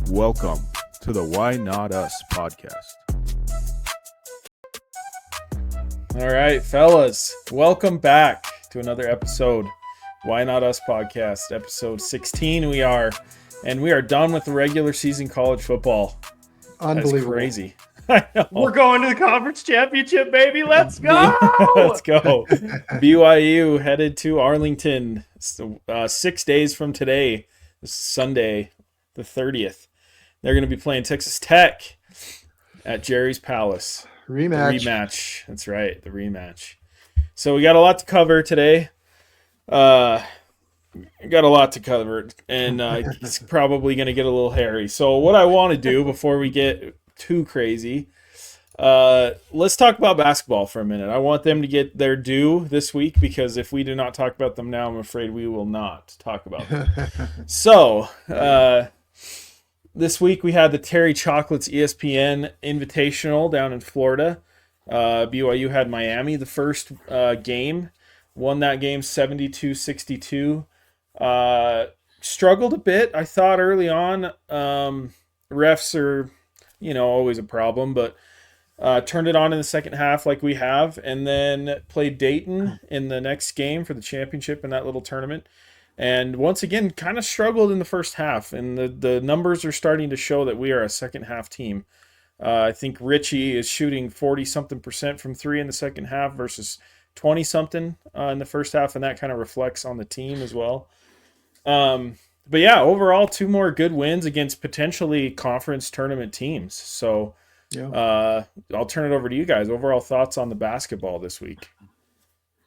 Welcome to the Why Not Us podcast. All right, fellas, welcome back to another episode. Why Not Us podcast, episode 16 we are, and we are done with the regular season college football. Unbelievable. That's crazy. I know. We're going to the conference championship, baby. Let's go. Let's go. BYU headed to Arlington 6 days from today, Sunday, the 30th. They're going to be playing Texas Tech at Jerry's Palace. Rematch. That's right, the rematch. So we got a lot to cover today. And it's probably going to get a little hairy. So what I want to do before we get too crazy, let's talk about basketball for a minute. I want them to get their due this week, because if we do not talk about them now, I'm afraid we will not talk about them. So this week we had the Terry Chocolates ESPN Invitational down in Florida. BYU had Miami the first game, won that game 72-62. Struggled a bit, I thought, early on. Refs are, always a problem, but turned it on in the second half like we have, and then played Dayton in the next game for the championship in that little tournament. And once again, kind of struggled in the first half, and the numbers are starting to show that we are a second half team. I think Richie is shooting 40-something% from three in the second half versus 20-something in the first half, and that kind of reflects on the team as well. But yeah, overall, 2 more good wins against potentially conference tournament teams. So I'll turn it over to you guys. Overall thoughts on the basketball this week?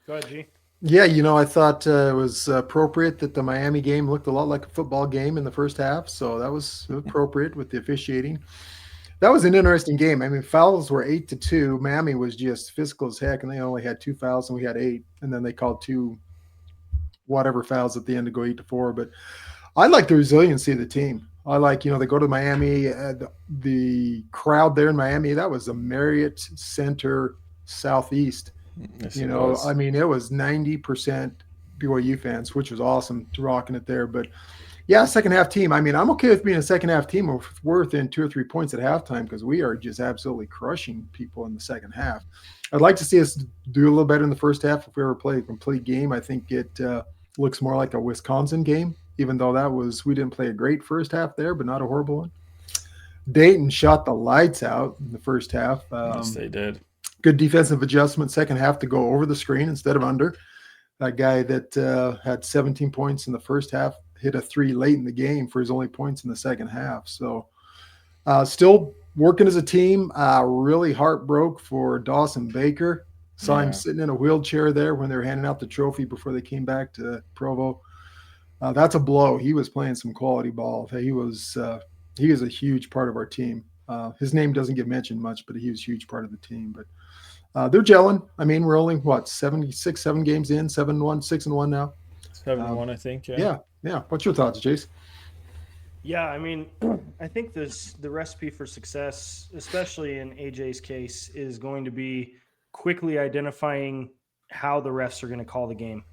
Go ahead, G. Yeah, I thought it was appropriate that the Miami game looked a lot like a football game in the first half, so that was appropriate with the officiating. That was an interesting game. I mean, fouls were 8-2. Miami was just physical as heck, and they only had 2 fouls, and we had 8, and then they called 2 whatever fouls at the end to go 8-4. But I like the resiliency of the team. I like, they go to Miami, the crowd there in Miami, that was a Marriott Center Southeast. Yes, I mean, it was 90% BYU fans, which was awesome to rocking it there. But yeah, second half team. I mean, I'm okay with being a second half team if we're within 2 or 3 points at halftime, because we are just absolutely crushing people in the second half. I'd like to see us do a little better in the first half. If we ever play a complete game, I think it looks more like a Wisconsin game, even though we didn't play a great first half there, but not a horrible one. Dayton shot the lights out in the first half. Yes, they did. Good defensive adjustment second half to go over the screen instead of under. That guy that had 17 points in the first half hit a 3 late in the game for his only points in the second half. So still working as a team. Really heartbroke for Dawson Baker. Saw him sitting in a wheelchair there when they were handing out the trophy before they came back to Provo. That's a blow. He was playing some quality ball. He was a huge part of our team. His name doesn't get mentioned much, but he was a huge part of the team. But they're gelling. I mean, we're only 7 games in, 7-1, 6-1 now. 7-1, I think. Yeah. What's your thoughts, Jace? Yeah, I mean, I think the recipe for success, especially in AJ's case, is going to be quickly identifying how the refs are going to call the game,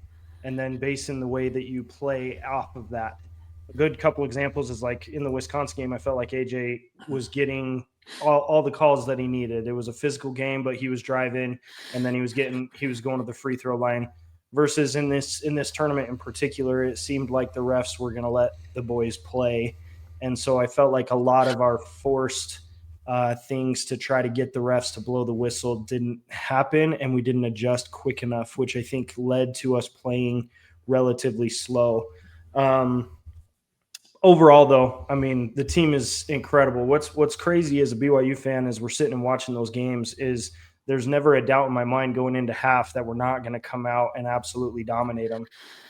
and then basing the way that you play off of that. A good couple examples is like in the Wisconsin game, I felt like AJ was getting all the calls that he needed. It was a physical game, but he was driving, and then he was going to the free throw line. Versus in this tournament in particular, it seemed like the refs were going to let the boys play. And so I felt like a lot of our forced things to try to get the refs to blow the whistle didn't happen, and we didn't adjust quick enough, which I think led to us playing relatively slow. Overall, though, I mean, the team is incredible. What's crazy as a BYU fan as we're sitting and watching those games is there's never a doubt in my mind going into half that we're not going to come out and absolutely dominate them.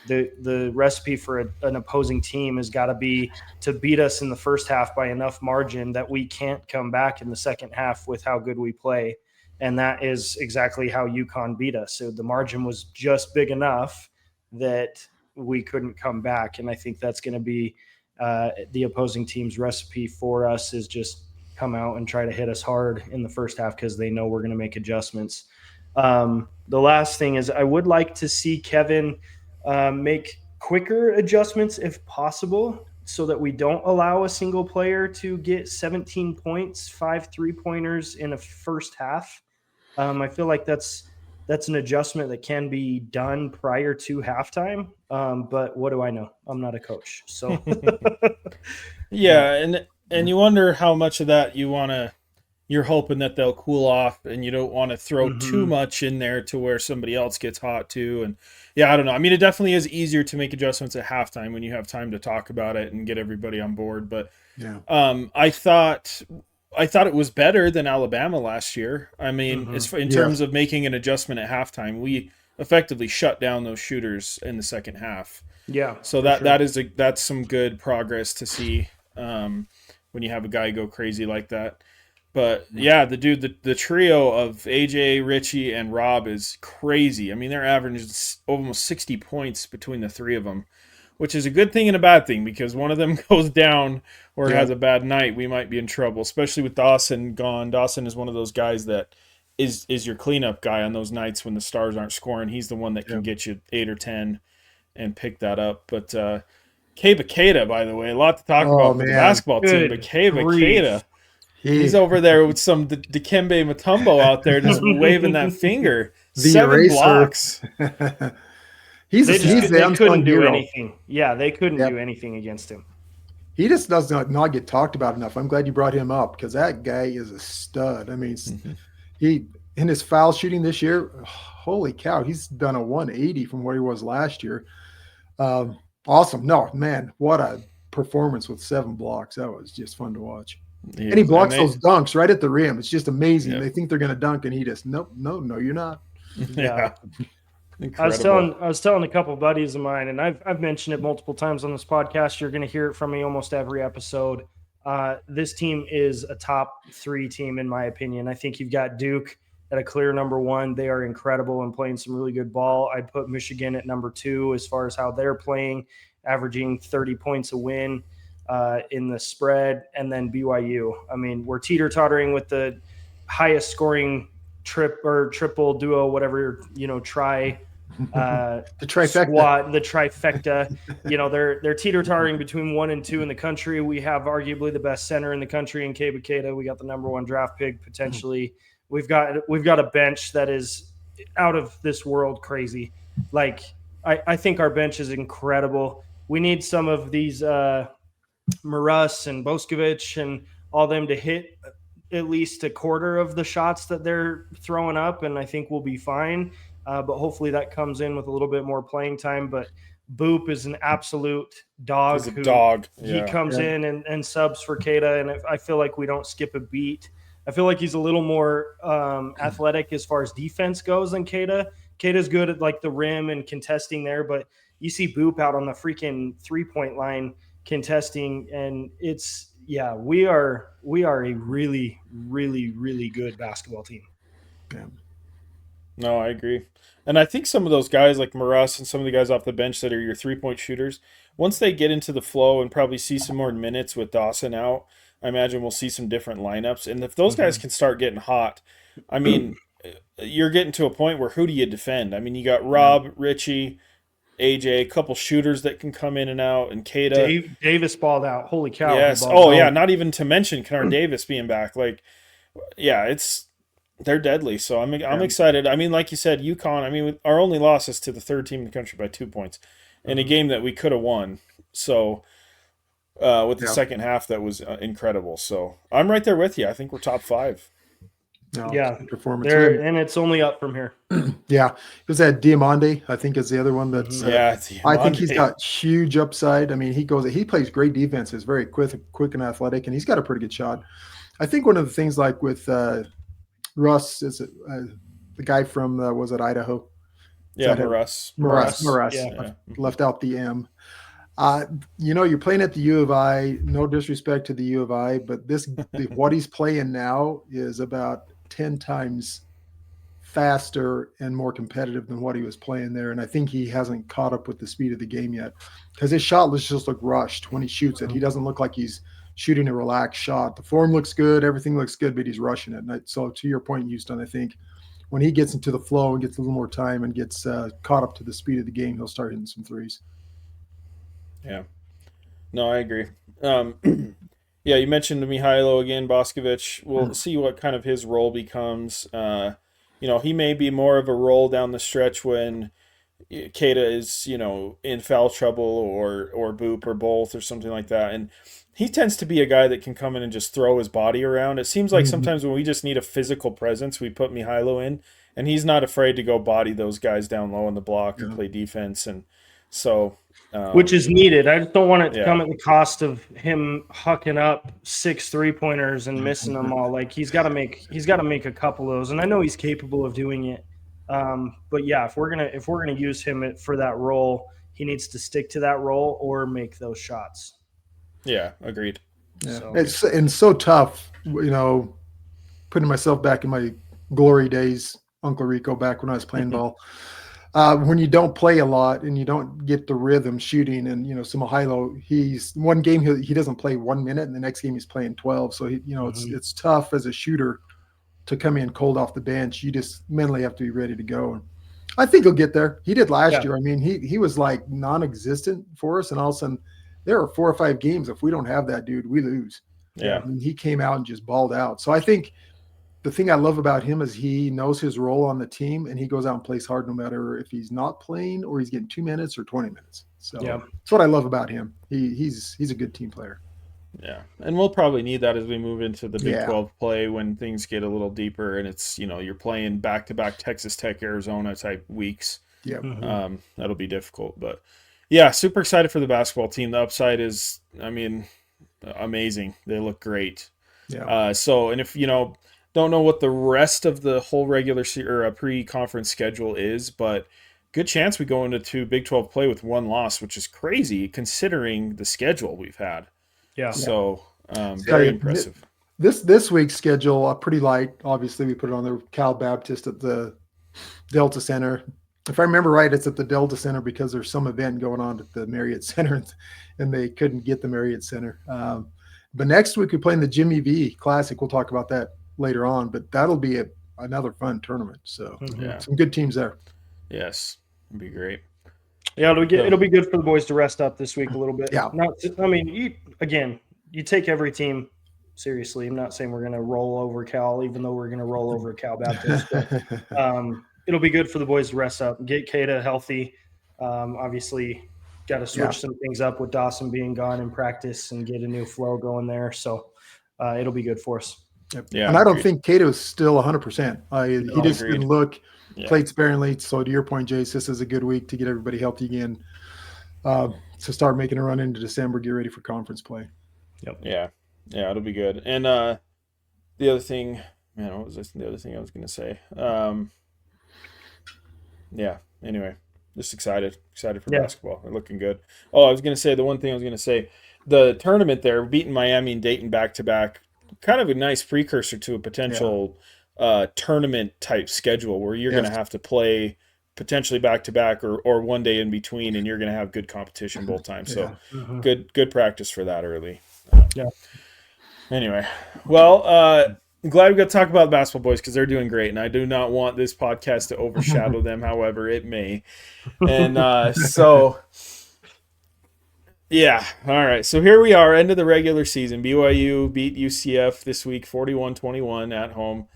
The recipe for an opposing team has got to be to beat us in the first half by enough margin that we can't come back in the second half with how good we play. And that is exactly how UConn beat us. So the margin was just big enough that we couldn't come back. And I think that's going to be the opposing team's recipe for us, is just come out and try to hit us hard in the first half because they know we're going to make adjustments. The last thing is I would like to see Kevin make quicker adjustments if possible so that we don't allow a single player to get 17 points, 5 3-pointers in a first half. I feel like that's an adjustment that can be done prior to halftime. But what do I know? I'm not a coach. So Yeah, and you wonder how much of that you're hoping that they'll cool off, and you don't want to throw too much in there to where somebody else gets hot too. And yeah, I don't know. I mean, it definitely is easier to make adjustments at halftime when you have time to talk about it and get everybody on board. But Yeah. I thought it was better than Alabama last year. I mean, in terms of making an adjustment at halftime, we effectively shut down those shooters in the second half. Yeah. So that's some good progress to see when you have a guy go crazy like that. But yeah, the trio of AJ, Richie, and Rob is crazy. I mean, they're averaging almost 60 points between the three of them, which is a good thing and a bad thing, because one of them goes down or has a bad night, we might be in trouble, especially with Dawson gone. Dawson is one of those guys that is your cleanup guy on those nights when the Stars aren't scoring. He's the one that can get you 8 or 10 and pick that up. But Keba Keita, by the way, a lot to talk about for the basketball team, but Keba Keita, he's over there with some Dikembe Mutombo out there just waving that finger. The 7 eraser. blocks. They couldn't do anything. Yeah, they couldn't do anything against him. He just does not get talked about enough. I'm glad you brought him up, because that guy is a stud. I mean, he in his foul shooting this year, holy cow, he's done a 180 from where he was last year. Awesome. No, man, what a performance with 7 blocks. That was just fun to watch. And he blocks those dunks right at the rim. It's just amazing. They think they're going to dunk, and he just, no, you're not. Yeah. I was telling a couple of buddies of mine, and I've mentioned it multiple times on this podcast. You're going to hear it from me almost every episode. This team is a top 3 team, in my opinion. I think you've got Duke at a clear number 1. They are incredible and playing some really good ball. I'd put Michigan at number 2 as far as how they're playing, averaging 30 points a win in the spread, and then BYU. I mean, we're teeter-tottering with the highest scoring triple duo, whatever, try the trifecta. Squad, the trifecta. They're teeter-tottering between 1 and 2 in the country. We have arguably the best center in the country in Keba Keita. We got the number 1 draft pick potentially. We've got a bench that is out of this world crazy. Like, I think our bench is incredible. We need some of these Maras and Boskovic and all them to hit at least a quarter of the shots that they're throwing up, and I think we'll be fine. But hopefully that comes in with a little bit more playing time. But Boop is an absolute dog. He's a dog. He comes in and subs for Keita, and I feel like we don't skip a beat. I feel like he's a little more athletic as far as defense goes than Keita. Keita's good at like the rim and contesting there, but you see Boop out on the freaking 3-point line contesting, and we are a really, really, really good basketball team. Yeah. No, I agree. And I think some of those guys like Maras and some of the guys off the bench that are your 3-point shooters, once they get into the flow and probably see some more minutes with Dawson out, I imagine we'll see some different lineups. And if those guys can start getting hot, I mean, you're getting to a point where who do you defend? I mean, you got Rob, Richie, AJ, a couple shooters that can come in and out, and Keita. Davis balled out. Holy cow. Yes. Oh, yeah. Not even to mention Kennard Davis being back. Like, yeah, they're deadly. So I'm excited. I mean, like you said, UConn, I mean, our only loss is to the 3rd team in the country by 2 points in a game that we could have won. So with the second half, that was incredible. So I'm right there with you. I think we're top 5. No, yeah, performance, and it's only up from here. Yeah, because that Diamande, I think, is the other one that's. I think he's got huge upside. I mean, he plays great defense. Is very quick and athletic, and he's got a pretty good shot. I think one of the things like with Russ is the guy from was it Idaho? Yeah, Maras. Yeah. Left out the M. You're playing at the U of I. No disrespect to the U of I, but what he's playing now is about 10 times faster and more competitive than what he was playing there. And I think he hasn't caught up with the speed of the game yet, because his shot just look rushed when he shoots it. He doesn't look like he's shooting a relaxed shot. The form looks good, everything looks good, but he's rushing it. And so to your point, Houston, I think when he gets into the flow and gets a little more time and gets caught up to the speed of the game, he'll start hitting some threes. Yeah. No, I agree. Um, yeah, you mentioned Mihailo again, Boskovic. We'll see what kind of his role becomes. He may be more of a role down the stretch when Keita is, in foul trouble or Boop or both or something like that. And he tends to be a guy that can come in and just throw his body around. It seems like sometimes when we just need a physical presence, we put Mihailo in, and he's not afraid to go body those guys down low in the block and play defense. And so, which is needed. I just don't want it to yeah. come at the cost of him hucking up 6 3-pointers and missing them all. Like he's got to make a couple of those, and I know he's capable of doing it. But yeah, if we're gonna use him for that role, he needs to stick to that role or make those shots. Yeah, agreed. Yeah. So. It's so tough, putting myself back in my glory days, Uncle Rico, back when I was playing ball. When you don't play a lot and you don't get the rhythm shooting, and so Mihailo, he's one game he doesn't play 1 minute, and the next game he's playing 12. So it's tough as a shooter to come in cold off the bench. You just mentally have to be ready to go. And I think he'll get there. He did last year. I mean, he was like non-existent for us, and all of a sudden there are 4 or 5 games. If we don't have that dude, we lose. Yeah. I mean, he came out and just balled out. So I think the thing I love about him is he knows his role on the team, and he goes out and plays hard no matter if he's not playing or he's getting 2 minutes or 20 minutes. So that's what I love about him. He's a good team player. Yeah, and we'll probably need that as we move into the Big 12 play when things get a little deeper and it's, you're playing back-to-back Texas Tech, Arizona type weeks. Yeah. That'll be difficult. But, yeah, super excited for the basketball team. The upside is, amazing. They look great. Yeah. And if, don't know what the rest of the whole regular or pre-conference schedule is, but good chance we go into Big 12 play with 1 loss, which is crazy considering the schedule we've had. Yeah. So very impressive. This week's schedule pretty light. Obviously, we put it on the Cal Baptist at the Delta Center. If I remember right, it's at the Delta Center because there's some event going on at the Marriott Center, and they couldn't get the Marriott Center. But next week we play in the Jimmy V Classic. We'll talk about that later on. But that'll be another fun tournament. So some good teams there. Yes, it'd be great. Yeah, it'll be good for the boys to rest up this week a little bit. Yeah. You take every team seriously. I'm not saying we're going to roll over Cal, even though we're going to roll over Cal Baptist. But, it'll be good for the boys to rest up, get Keita healthy. Obviously, got to switch some things up with Dawson being gone in practice and get a new flow going there. So it'll be good for us. Yep. Yeah, and I don't think Keita is still 100%. He just didn't look – played sparingly. So to your point, Jace, this is a good week to get everybody healthy again, to start making a run into December, get ready for conference play. Yep. Yeah, it'll be good. And the other thing, what was the other thing I was going to say? Anyway, just excited for basketball. They're looking good. Oh, I was going to say, the tournament there, beating Miami and Dayton back-to-back, kind of a nice precursor to a potential tournament type schedule where you're going to have to play potentially back-to-back or one day in between, and you're going to have good competition both times. So good practice for that early. Anyway, well, I'm glad we got to talk about the basketball boys because they're doing great, and I do not want this podcast to overshadow them, however it may. And all right. So here we are, end of the regular season. BYU beat UCF this week, 41-21 at home.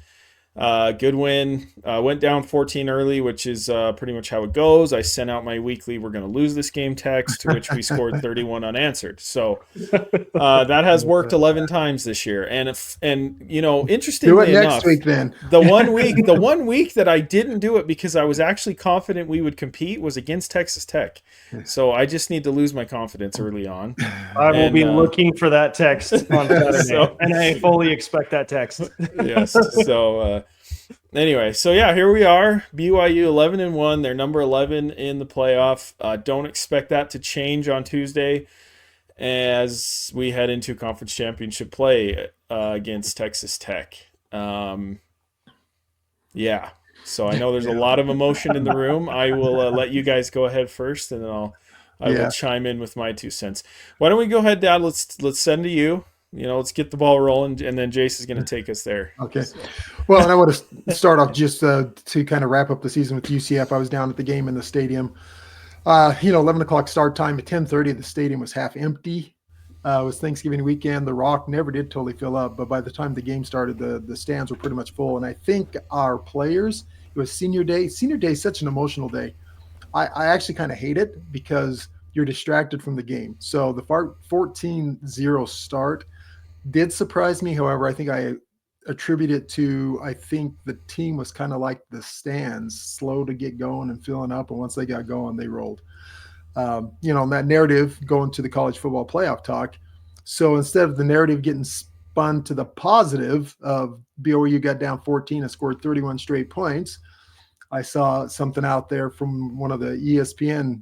Good win. Went down 14 early, which is pretty much how it goes. I sent out my weekly "we're going to lose this game" text, to which we scored 31 unanswered. So that has worked 11 times this year. And interestingly do it enough, next week then. the one week that I didn't do it because I was actually confident we would compete was against Texas Tech. So I just need to lose my confidence early on. I will be looking for that text on Saturday, and I fully expect that text. Yes. So anyway, here we are. BYU 11-1. They're number 11 in the playoff. Don't expect that to change on Tuesday as we head into conference championship play against Texas Tech. So I know there's a lot of emotion in the room. I will let you guys go ahead first, and then I will chime in with my 2 cents. Why don't we go ahead, Dad? Let's send to you. Let's get the ball rolling, and then Jace is going to take us there. Okay. Well, and I want to start off just to kind of wrap up the season with UCF. I was down at the game in the stadium. 11 o'clock start time. At 10:30, the stadium was half empty. It was Thanksgiving weekend. The Rock never did totally fill up, but by the time the game started, the stands were pretty much full. And I think our players, it was senior day. Senior day is such an emotional day. I actually kind of hate it because you're distracted from the game. So the 14-0 start did surprise me. However, I think I attribute it to, I think the team was kind of like the stands, slow to get going and filling up. And once they got going, they rolled. And that narrative going to the college football playoff talk. So instead of the narrative getting spun to the positive of BYU got down 14 and scored 31 straight points, I saw something out there from one of the ESPN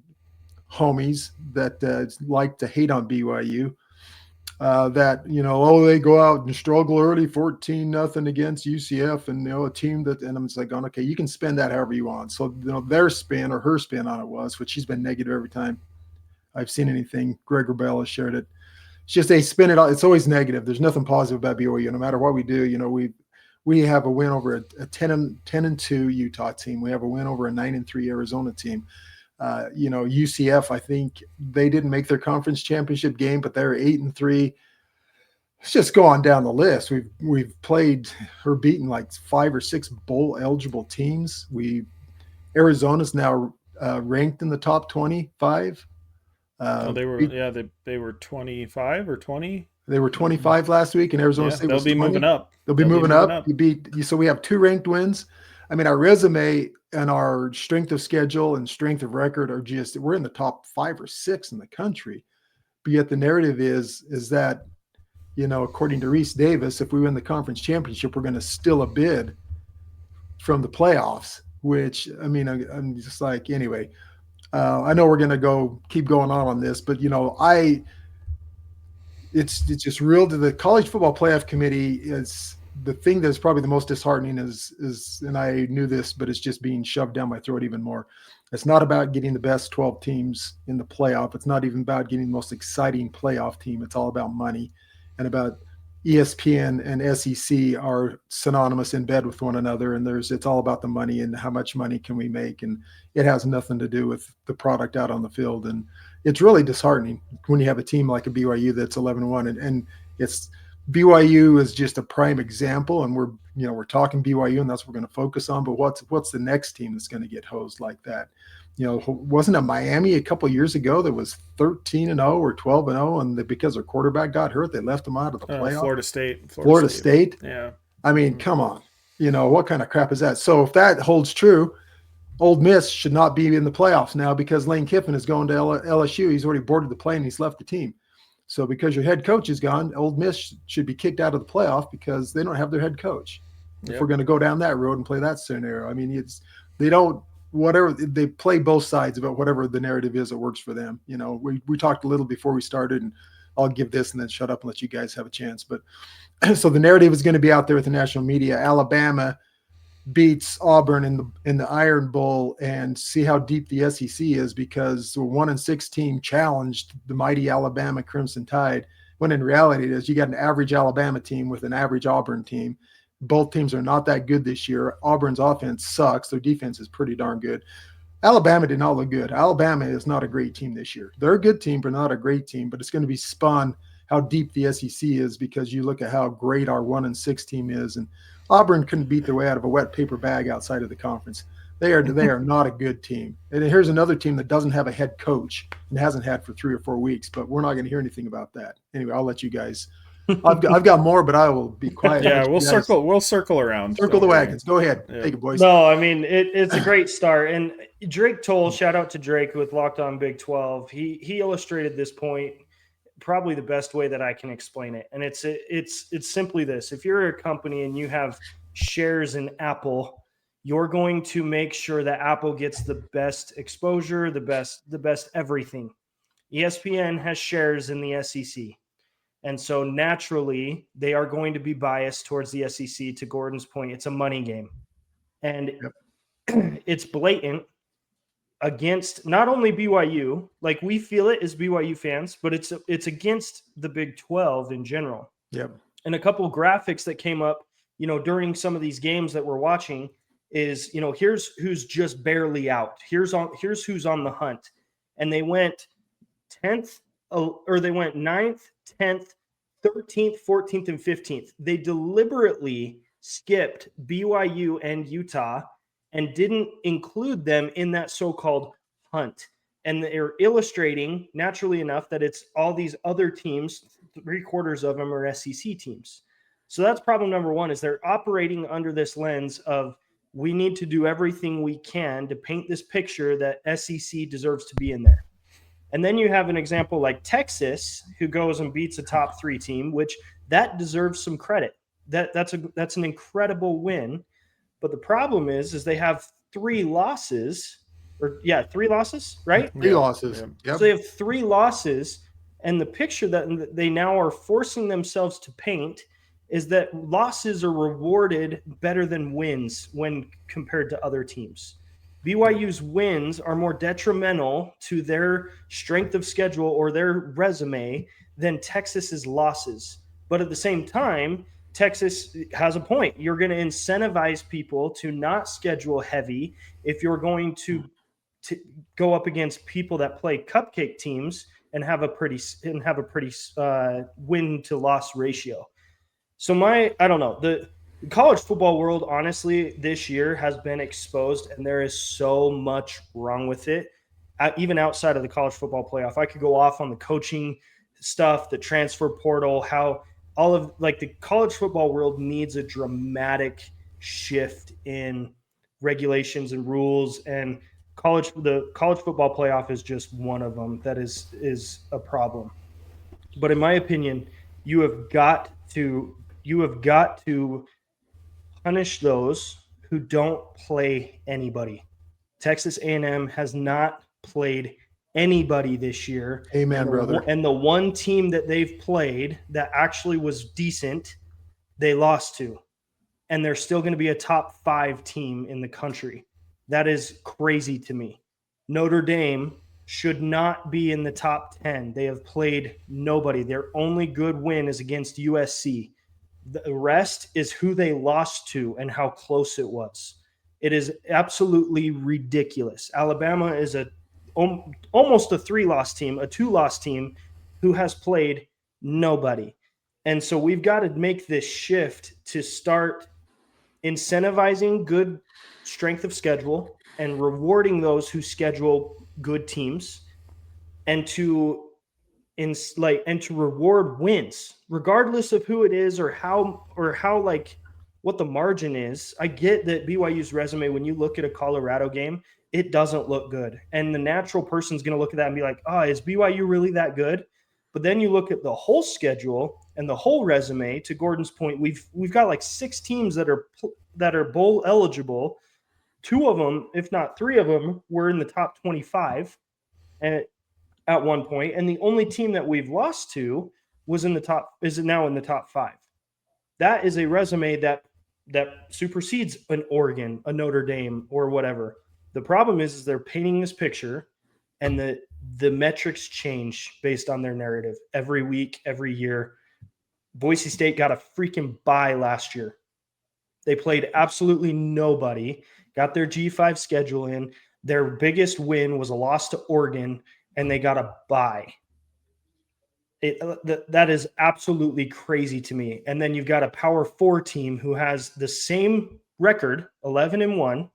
homies that like to hate on BYU. That they go out and struggle early, 14-0 against UCF, and a team that, and I'm just like going, okay, you can spin that however you want. So their spin or her spin on it was, which she's been negative every time I've seen anything. Greg Rubella shared it. It's just they spin it all. It's always negative. There's nothing positive about BYU. No matter what we do, we have a win over a 10-2 Utah team. We have a win over a 9-3 Arizona team. UCF, I think they didn't make their conference championship game, but they're 8-3. Let's just go on down the list. We've played or beaten like 5 or 6 bowl eligible teams. Arizona's now ranked in the top 25. They were 25 or 20. They were 25 last week, and Arizona State was 20. Moving up. They'll be moving up. So we have 2 ranked wins. I mean, our resume and our strength of schedule and strength of record are we're in the top 5 or 6 in the country. But yet the narrative is that, according to Reese Davis, if we win the conference championship, we're going to steal a bid from the playoffs, which, I mean, I'm just like, anyway, I know we're going to keep going on this, but, it's just real to the college football playoff committee is the thing that's probably the most disheartening is, and I knew this, but it's just being shoved down my throat even more. It's not about getting the best 12 teams in the playoff. It's not even about getting the most exciting playoff team. It's all about money and about ESPN and SEC are synonymous in bed with one another. And it's all about the money and how much money can we make. And it has nothing to do with the product out on the field. And it's really disheartening when you have a team like a BYU that's 11-1 and it's BYU is just a prime example. And we're talking BYU and that's what we're going to focus on. But what's the next team that's going to get hosed like that? Wasn't it Miami a couple of years ago that was 13-0 or 12-0, and because their quarterback got hurt, they left them out of the playoff? Florida State. Yeah. I mean, come on. What kind of crap is that? So if that holds true, Ole Miss should not be in the playoffs now because Lane Kiffin is going to LSU. He's already boarded the plane and he's left the team. So because your head coach is gone, Ole Miss should be kicked out of the playoff because they don't have their head coach. Yep. If we're going to go down that road and play that scenario, I mean, they play both sides about whatever the narrative is that works for them. We talked a little before we started, and I'll give this and then shut up and let you guys have a chance. But so the narrative is going to be out there with the national media. Alabama beats Auburn in the Iron Bowl, and see how deep the SEC is because the 1-6 team challenged the mighty Alabama Crimson Tide. When in reality, it is you got an average Alabama team with an average Auburn team. Both teams are not that good this year. Auburn's offense sucks. Their defense is pretty darn good. Alabama did not look good. Alabama is not a great team this year. They're a good team, but not a great team. But it's going to be spun how deep the SEC is because you look at how great our 1-6 team is. And Auburn couldn't beat their way out of a wet paper bag outside of the conference. They are not a good team. And here's another team that doesn't have a head coach and hasn't had for 3 or 4 weeks, but we're not going to hear anything about that. Anyway, I'll let you guys. I've got more, but I will be quiet. Yeah, we'll circle around. Circle the wagons. Go ahead. Yeah. Take it, boys. No, I mean, it's a great start. And Drake Toll, shout out to Drake with Locked On Big 12. He illustrated this point probably the best way that I can explain it. And it's simply this. If you're a company and you have shares in Apple, you're going to make sure that Apple gets the best exposure, the best everything. ESPN has shares in the SEC. And so naturally, they are going to be biased towards the SEC. To Gordon's point, it's a money game. And it's blatant against not only BYU, like we feel it as BYU fans, but it's against the Big 12 in general. Yep. And a couple of graphics that came up, during some of these games that we're watching is, here's who's just barely out. Here's who's on the hunt. And they went 10th, or they went 9th, 10th, 13th, 14th, and 15th. They deliberately skipped BYU and Utah and didn't include them in that so-called hunt. And they're illustrating, naturally enough, that it's all these other teams, 3/4 of them are SEC teams. So that's problem number one, is they're operating under this lens of we need to do everything we can to paint this picture that SEC deserves to be in there. And then you have an example like Texas, who goes and beats a top 3 team, which that deserves some credit. That's an incredible win. But the problem is they have 3 losses, 3 losses, right? 3 losses. Yep. So they have 3 losses, and the picture that they now are forcing themselves to paint is that losses are rewarded better than wins when compared to other teams. BYU's wins are more detrimental to their strength of schedule or their resume than Texas's losses. But at the same time, Texas has a point. You're going to incentivize people to not schedule heavy if you're going to go up against people that play cupcake teams and have a pretty win to loss ratio. So I don't know, the college football world, honestly, this year has been exposed, and there is so much wrong with it. Even outside of the college football playoff, I could go off on the coaching stuff, the transfer portal, how all of the college football world needs a dramatic shift in regulations and rules, and the college football playoff is just one of them that is a problem. But in my opinion, you have got to punish those who don't play anybody. Texas A&M has not played anybody this year. Amen, brother. And the one team that they've played that actually was decent, they lost to. And they're still going to be a top 5 team in the country. That is crazy to me. Notre Dame should not be in the top 10. They have played nobody. Their only good win is against USC. The rest is who they lost to and how close it was. It is absolutely ridiculous. Alabama is almost a 3-loss team, a 2-loss team who has played nobody. And so we've got to make this shift to start incentivizing good strength of schedule and rewarding those who schedule good teams, and to reward wins regardless of who it is or how what the margin is. I get that BYU's resume, when you look at a Colorado game, it doesn't look good, and the natural person's going to look at that and be like, oh, is BYU really that good? But then you look at the whole schedule and the whole resume. To Gordon's point, we've got 6 teams that are bowl eligible. 2 of them, if not 3 of them, were in the top 25 at one point, and the only team that we've lost to is now in the top 5. That is a resume that supersedes an Oregon, a Notre Dame, or whatever. The problem is they're painting this picture, and the metrics change based on their narrative every week, every year. Boise State got a freaking bye last year. They played absolutely nobody, got their G5 schedule in. Their biggest win was a loss to Oregon, and they got a bye. That is absolutely crazy to me. And then you've got a Power 4 team who has the same record, 11-1,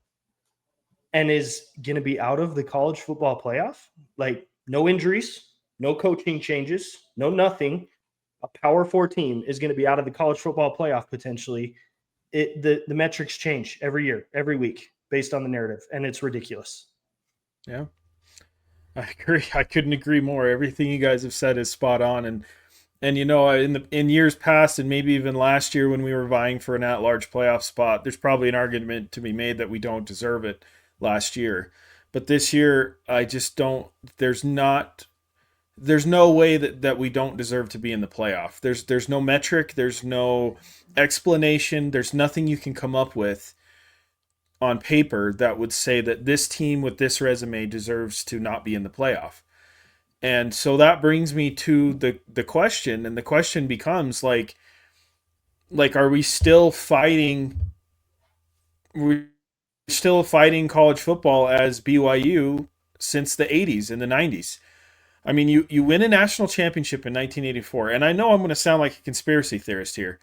and is going to be out of the college football playoff. No injuries, no coaching changes, no nothing. A Power 4 team is going to be out of the college football playoff potentially. The metrics change every year, every week, based on the narrative, and it's ridiculous. Yeah, I agree. I couldn't agree more. Everything you guys have said is spot on. And in years past, and maybe even last year when we were vying for an at-large playoff spot, there's probably an argument to be made that we don't deserve it last year. But this year, I just don't. There's no way that we don't deserve to be in the playoff. There's no metric. There's no explanation. There's nothing you can come up with on paper that would say that this team with this resume deserves to not be in the playoff. And so that brings me to the question, and the question becomes are we still fighting? We're still fighting college football as BYU since the 80s and the 90s. I mean, you win a national championship in 1984, and I know I'm going to sound like a conspiracy theorist here,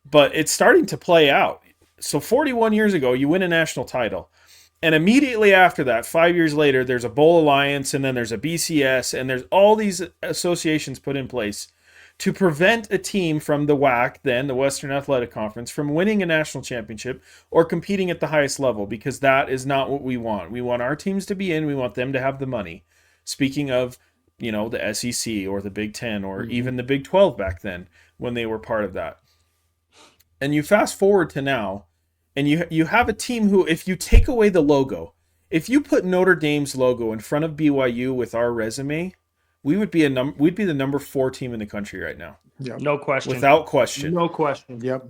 but it's starting to play out. So 41 years ago, you win a national title. And immediately after that, 5 years later, there's a Bowl Alliance, and then there's a BCS, and there's all these associations put in place to prevent a team from the WAC, then the Western Athletic Conference, from winning a national championship or competing at the highest level, because that is not what we want. We want our teams to be in. We want them to have the money. Speaking of, the SEC or the Big Ten or even the Big 12 back then when they were part of that. And you fast forward to now, and you have a team who, if you take away the logo, if you put Notre Dame's logo in front of BYU with our resume, we would be we'd be the number 4 team in the country right now. Yep. No question. Without question. No question. Yep.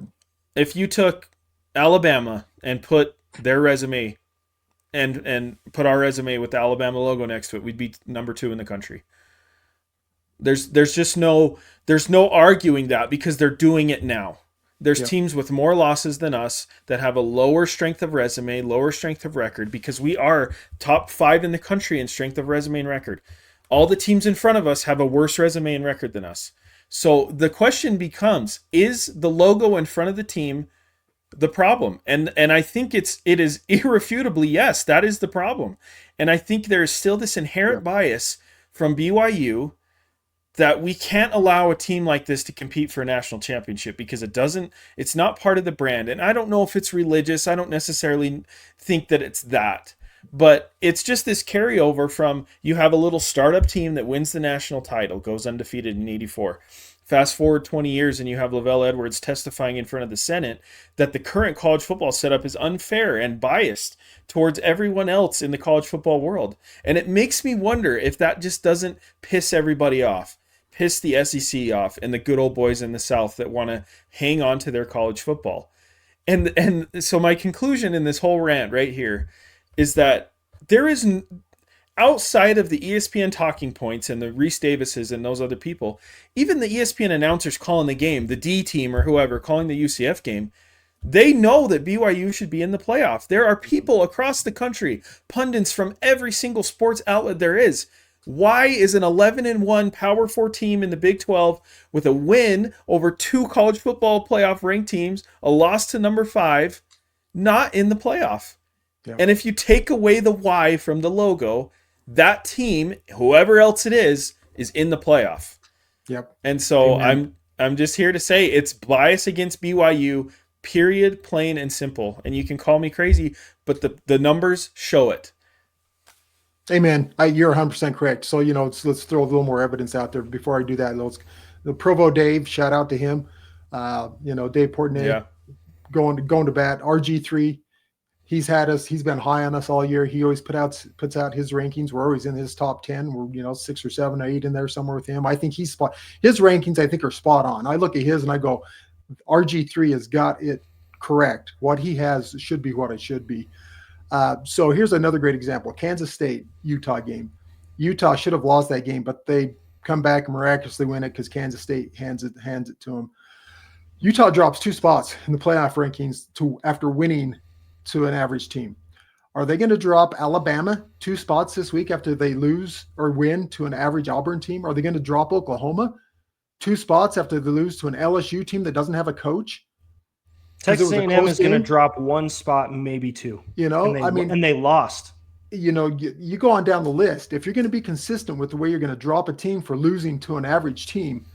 If you took Alabama and put their resume and put our resume with the Alabama logo next to it, we'd be number 2 in the country. There's no arguing that, because they're doing it now. There's teams with more losses than us that have a lower strength of resume, lower strength of record, because we are top 5 in the country in strength of resume and record. All the teams in front of us have a worse resume and record than us. So the question becomes, is the logo in front of the team the problem? And I think it is irrefutably yes, that is the problem. And I think there is still this inherent bias from BYU that we can't allow a team like this to compete for a national championship, because it's not part of the brand. And I don't know if it's religious. I don't necessarily think that it's that, but it's just this carryover from, you have a little startup team that wins the national title, goes undefeated in 84. Fast forward 20 years and you have Lavelle Edwards testifying in front of the Senate that the current college football setup is unfair and biased towards everyone else in the college football world. And it makes me wonder if that just doesn't piss everybody off, piss the SEC off and the good old boys in the South that want to hang on to their college football. And so my conclusion in this whole rant right here is that there is, outside of the ESPN talking points and the Reese Davises and those other people, even the ESPN announcers calling the game, the D team or whoever calling the UCF game, they know that BYU should be in the playoff. There are people across the country, pundits from every single sports outlet there is. Why is an 11-1 Power 4 team in the Big 12 with a win over 2 college football playoff ranked teams, a loss to number 5, not in the playoff? Yeah. And if you take away the Y from the logo, that team, whoever else it is in the playoff. Yep. And so I'm just here to say it's bias against BYU, period, plain and simple. And you can call me crazy, but the numbers show it. Amen. You're 100% correct. So, let's throw a little more evidence out there. Before I do that, the Provo Dave, shout out to him. Dave Portnoy, going to bat. RG3, he's been high on us all year. He always puts out his rankings. We're always in his top 10. We're 6 or 7 or 8 in there somewhere with him. I think his rankings I think are spot on. I look at his and I go, RG3 has got it correct. What he has should be what it should be. So here's another great example. Kansas State, Utah game. Utah should have lost that game, but they come back and miraculously win it because Kansas State hands it to them. Utah drops 2 spots in the playoff rankings after winning to an average team. Are they going to drop Alabama 2 spots this week after they lose or win to an average Auburn team? Are they going to drop Oklahoma 2 spots after they lose to an LSU team that doesn't have a coach? Texas A&M is going to drop 1 spot, maybe 2. And they lost. You go on down the list. If you're going to be consistent with the way you're going to drop a team for losing to an average team,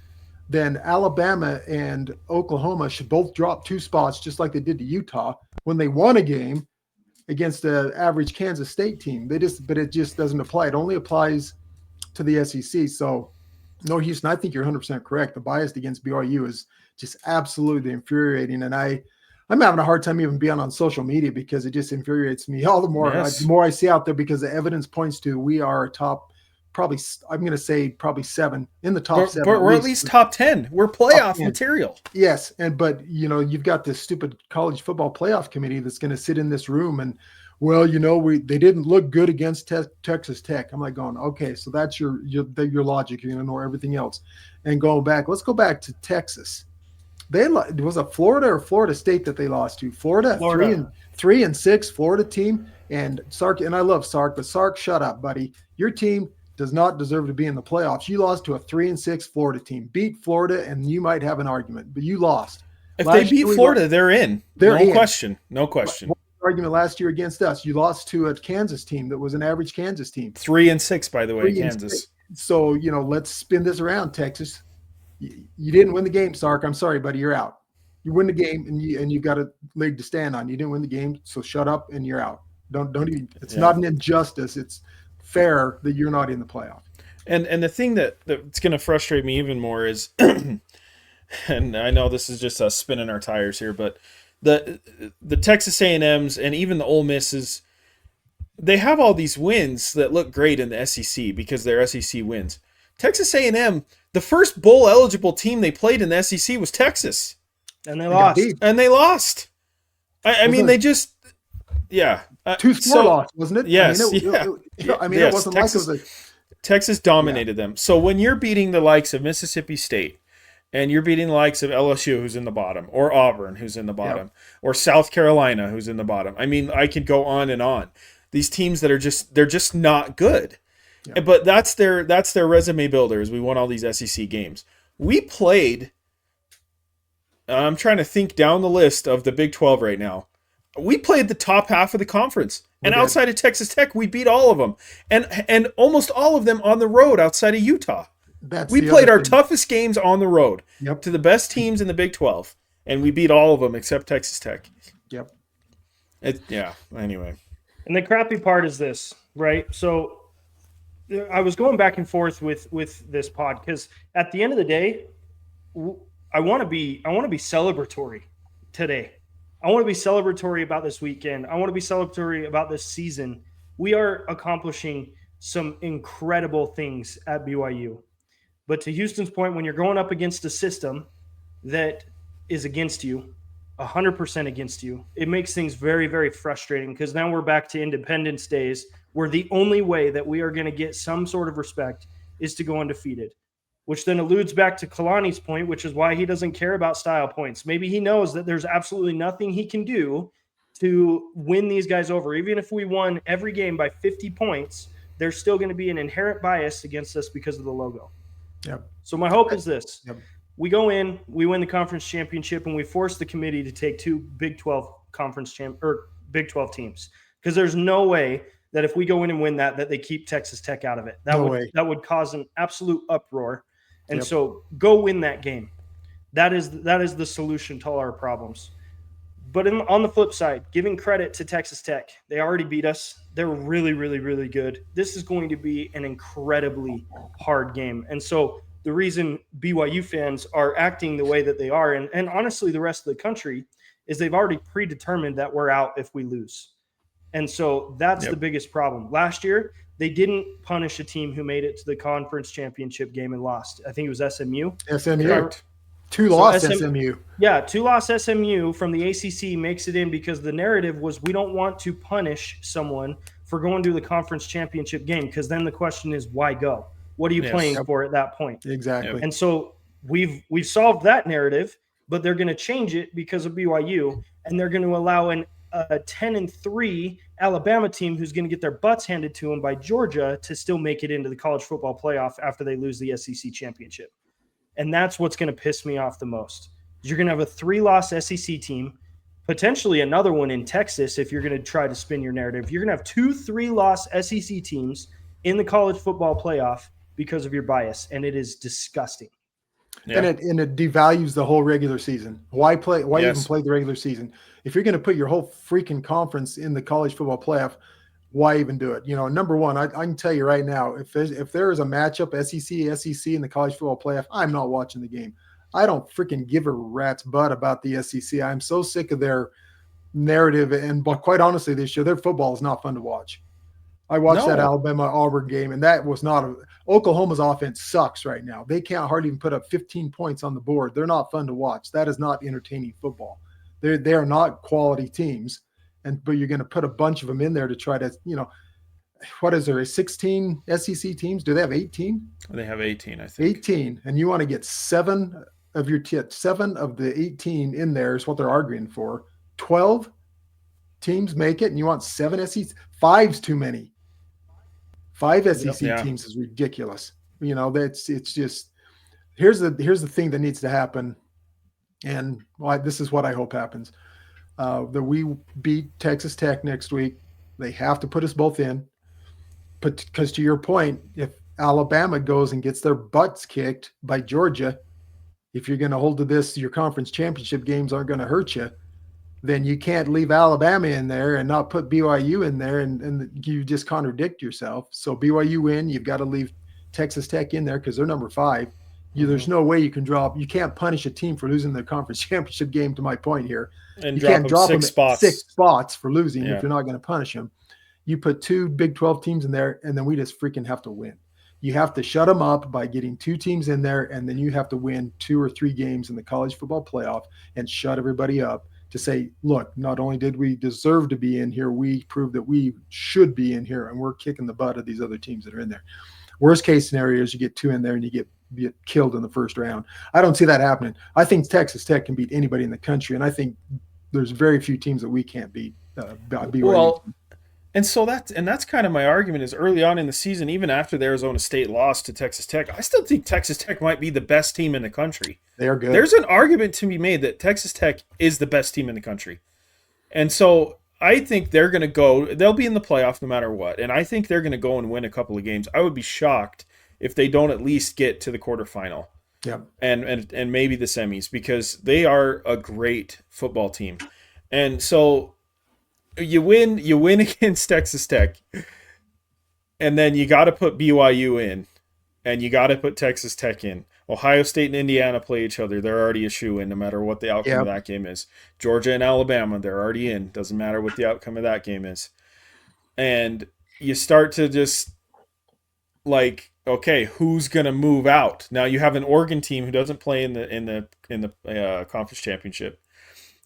then Alabama and Oklahoma should both drop 2 spots, just like they did to Utah when they won a game against an average Kansas State team. But it just doesn't apply. It only applies to the SEC. So, no, Houston, I think you're 100% correct. The bias against BYU is just absolutely infuriating. And I'm having a hard time even being on social media because it just infuriates me all the more. The more I see out there, because the evidence points to we are top, probably, I'm going to say probably 7 in the top 7. But we're at least top 10. We're playoff material. Yes. But you've got this stupid college football playoff committee that's going to sit in this room and, they didn't look good against Texas Tech. I'm like going, okay, so that's your logic. You're going to know everything else. And going back, let's go back to Texas. Was it Florida or Florida State that they lost to? Florida. 3-6 Florida team. And Sark, and I love Sark, but Sark, shut up, buddy. Your team does not deserve to be in the playoffs. You lost to a 3-6 Florida team. Beat Florida, and you might have an argument, but you lost. If they beat Florida, they're in. No question. What argument last year against us? You lost to a Kansas team that was an average Kansas team. 3-6, by the way, Kansas. So, let's spin this around, Texas. You didn't win the game, Sark. I'm sorry, buddy. You're out. You win the game, and you've got a leg to stand on. You didn't win the game, so shut up, and you're out. Don't even. It's not an injustice. It's fair that you're not in the playoff. And the thing that's going to frustrate me even more is, and I know this is just us spinning our tires here, but the Texas A&Ms and even the Ole Misses, they have all these wins that look great in the SEC because they're SEC wins. Texas A&M, the first bowl-eligible team they played in the SEC was Texas. And they lost. I mean, they just, yeah. 2-4 loss, wasn't it? Yes. It wasn't Texas, like it was Texas dominated them. So when you're beating the likes of Mississippi State, and you're beating the likes of LSU, who's in the bottom, or Auburn, who's in the bottom, or South Carolina, who's in the bottom. I mean, I could go on and on. These teams that are they're just not good. Yeah. But that's their resume builders. We won all these SEC games. We played. I'm trying to think down the list of the Big 12 right now. We played the top half of the conference, and outside of Texas Tech, we beat all of them, and almost all of them on the road outside of Utah. We played our toughest games on the road to the best teams in the Big 12, and we beat all of them except Texas Tech. Yep. Anyway. And the crappy part is this, right? So I was going back and forth with this pod because at the end of the day, I want to be celebratory today. I want to be celebratory about this weekend. I want to be celebratory about this season. We are accomplishing some incredible things at BYU. But to Houston's point, when you're going up against a system that is against you, 100% against you, it makes things very, very frustrating because now we're back to Independence days where the only way that we are going to get some sort of respect is to go undefeated, which then alludes back to Kalani's point, which is why he doesn't care about style points. Maybe he knows that there's absolutely nothing he can do to win these guys over. Even if we won every game by 50 points, there's still going to be an inherent bias against us because of the logo. Yep. So my hope is this. Yep. We go in, we win the conference championship, and we force the committee to take two Big 12 Big 12 teams. Because there's no way that if we go in and win that they keep Texas Tech out of it. That would cause an absolute uproar. And so go win that game. That is the solution to all our problems. But on the flip side, giving credit to Texas Tech, they already beat us. They're really, really, really good. This is going to be an incredibly hard game. And so the reason BYU fans are acting the way that they are, and honestly the rest of the country, is they've already predetermined that we're out if we lose. And so that's the biggest problem. Last year, they didn't punish a team who made it to the conference championship game and lost. I think it was SMU. Two-loss SMU. Yeah, two-loss SMU from the ACC makes it in because the narrative was we don't want to punish someone for going to the conference championship game because then the question is why go? What are you playing for at that point? Exactly. And so we've solved that narrative, but they're going to change it because of BYU, and they're going to allow a 10-3 Alabama team who's going to get their butts handed to them by Georgia to still make it into the college football playoff after they lose the SEC championship. And that's what's going to piss me off the most. You're going to have a 3-loss SEC team, potentially another one in Texas if you're going to try to spin your narrative. You're going to have 2 3-loss SEC teams in the college football playoff because of your bias, and it is disgusting. Yeah. And it devalues the whole regular season. Why even play the regular season? If you're going to put your whole freaking conference in the college football playoff, why even do it? Number one, I can tell you right now, if there is a matchup, SEC in the college football playoff, I'm not watching the game. I don't freaking give a rat's butt about the SEC. I'm so sick of their narrative, but quite honestly, this year their football is not fun to watch. I watched that Alabama-Auburn game, and that was not Oklahoma's offense sucks right now. They can't hardly even put up 15 points on the board. They're not fun to watch. That is not entertaining football. They are not quality teams, but you're going to put a bunch of them in there to try to, what is there, 16 SEC teams? Do they have 18? They have 18, I think. 18, and you want to get 7 of the 18 in there is what they're arguing for. 12 teams make it, and you want 7 SEC? 5's too many. 5 SEC Yeah. teams is ridiculous. It's just here's the thing that needs to happen, and this is what I hope happens. That we beat Texas Tech next week. They have to put us both in. But because to your point, if Alabama goes and gets their butts kicked by Georgia, if you're going to hold to this, your conference championship games aren't going to hurt you, then you can't leave Alabama in there and not put BYU in there, and you just contradict yourself. So BYU win, you've got to leave Texas Tech in there because they're number 5. There's no way you can drop. You can't punish a team for losing the conference championship game, to my point here. And you can't drop them 6 spots for losing if you're not going to punish them. You put 2 Big 12 teams in there, and then we just freaking have to win. You have to shut them up by getting 2 teams in there, and then you have to win 2 or 3 games in the college football playoff and shut everybody up to say, look, not only did we deserve to be in here, we proved that we should be in here, and we're kicking the butt of these other teams that are in there. Worst case scenario is you get 2 in there and you get killed in the first round. I don't see that happening. I think Texas Tech can beat anybody in the country, and I think there's very few teams that we can't beat. BYU. Well, and so that's kind of my argument is early on in the season, even after the Arizona State lost to Texas Tech, I still think Texas Tech might be the best team in the country. They are good. There's an argument to be made that Texas Tech is the best team in the country. And so I think they'll be in the playoff no matter what. And I think they're going to go and win a couple of games. I would be shocked if they don't at least get to the quarterfinal. Yeah. And maybe the semis, because they are a great football team. And so you win against Texas Tech, and then you got to put BYU in, and you got to put Texas Tech in. Ohio State and Indiana play each other. They're already a shoe-in no matter what the outcome of that game is. Georgia and Alabama, they're already in. Doesn't matter what the outcome of that game is. And you start to just like, okay, who's going to move out? Now you have an Oregon team who doesn't play in the conference championship,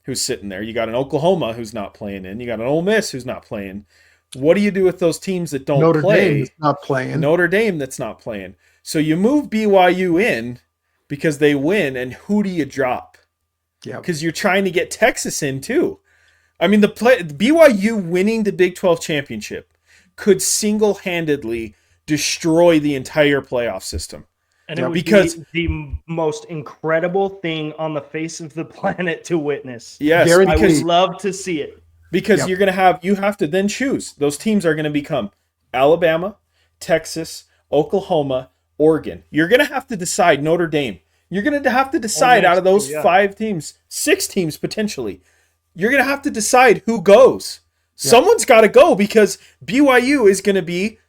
who's sitting there. You got an Oklahoma who's not playing in. You got an Ole Miss who's not playing. What do you do with those teams that don't Notre play? Dame that's not playing. Notre Dame that's not playing. So you move BYU in because they win, and who do you drop? Yeah, because you're trying to get Texas in too. I mean, BYU winning the Big 12 championship could single-handedly destroy the entire playoff system. And it would be the most incredible thing on the face of the planet to witness. Yes, I would love to see it. Because you have to then choose. Those teams are going to become Alabama, Texas, Oklahoma, Oregon. You're going to have to decide Notre Dame. You're going to have to decide out of those 5 teams, 6 teams potentially. You're going to have to decide who goes. Yeah. Someone's got to go, because BYU is going to be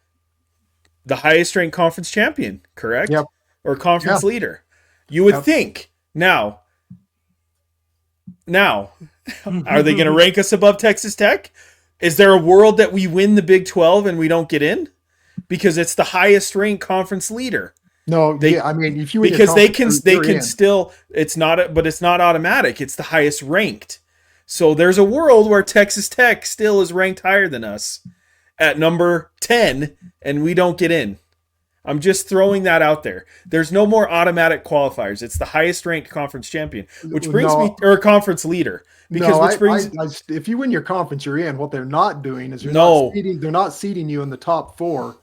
the highest ranked conference champion, correct? Yep. Or conference leader. You would think. Now, are they going to rank us above Texas Tech? Is there a world that we win the Big 12 and we don't get in? Because it's the highest ranked conference leader. No, I mean, if you win because they can still, it's not automatic. It's the highest ranked. So there's a world where Texas Tech still is ranked higher than us at number 10, and we don't get in. I'm just throwing that out there. There's no more automatic qualifiers. It's the highest ranked conference champion, which brings me, or conference leader. Because if you win your conference, you're in. What they're not doing is they're not seeding you in the top 4.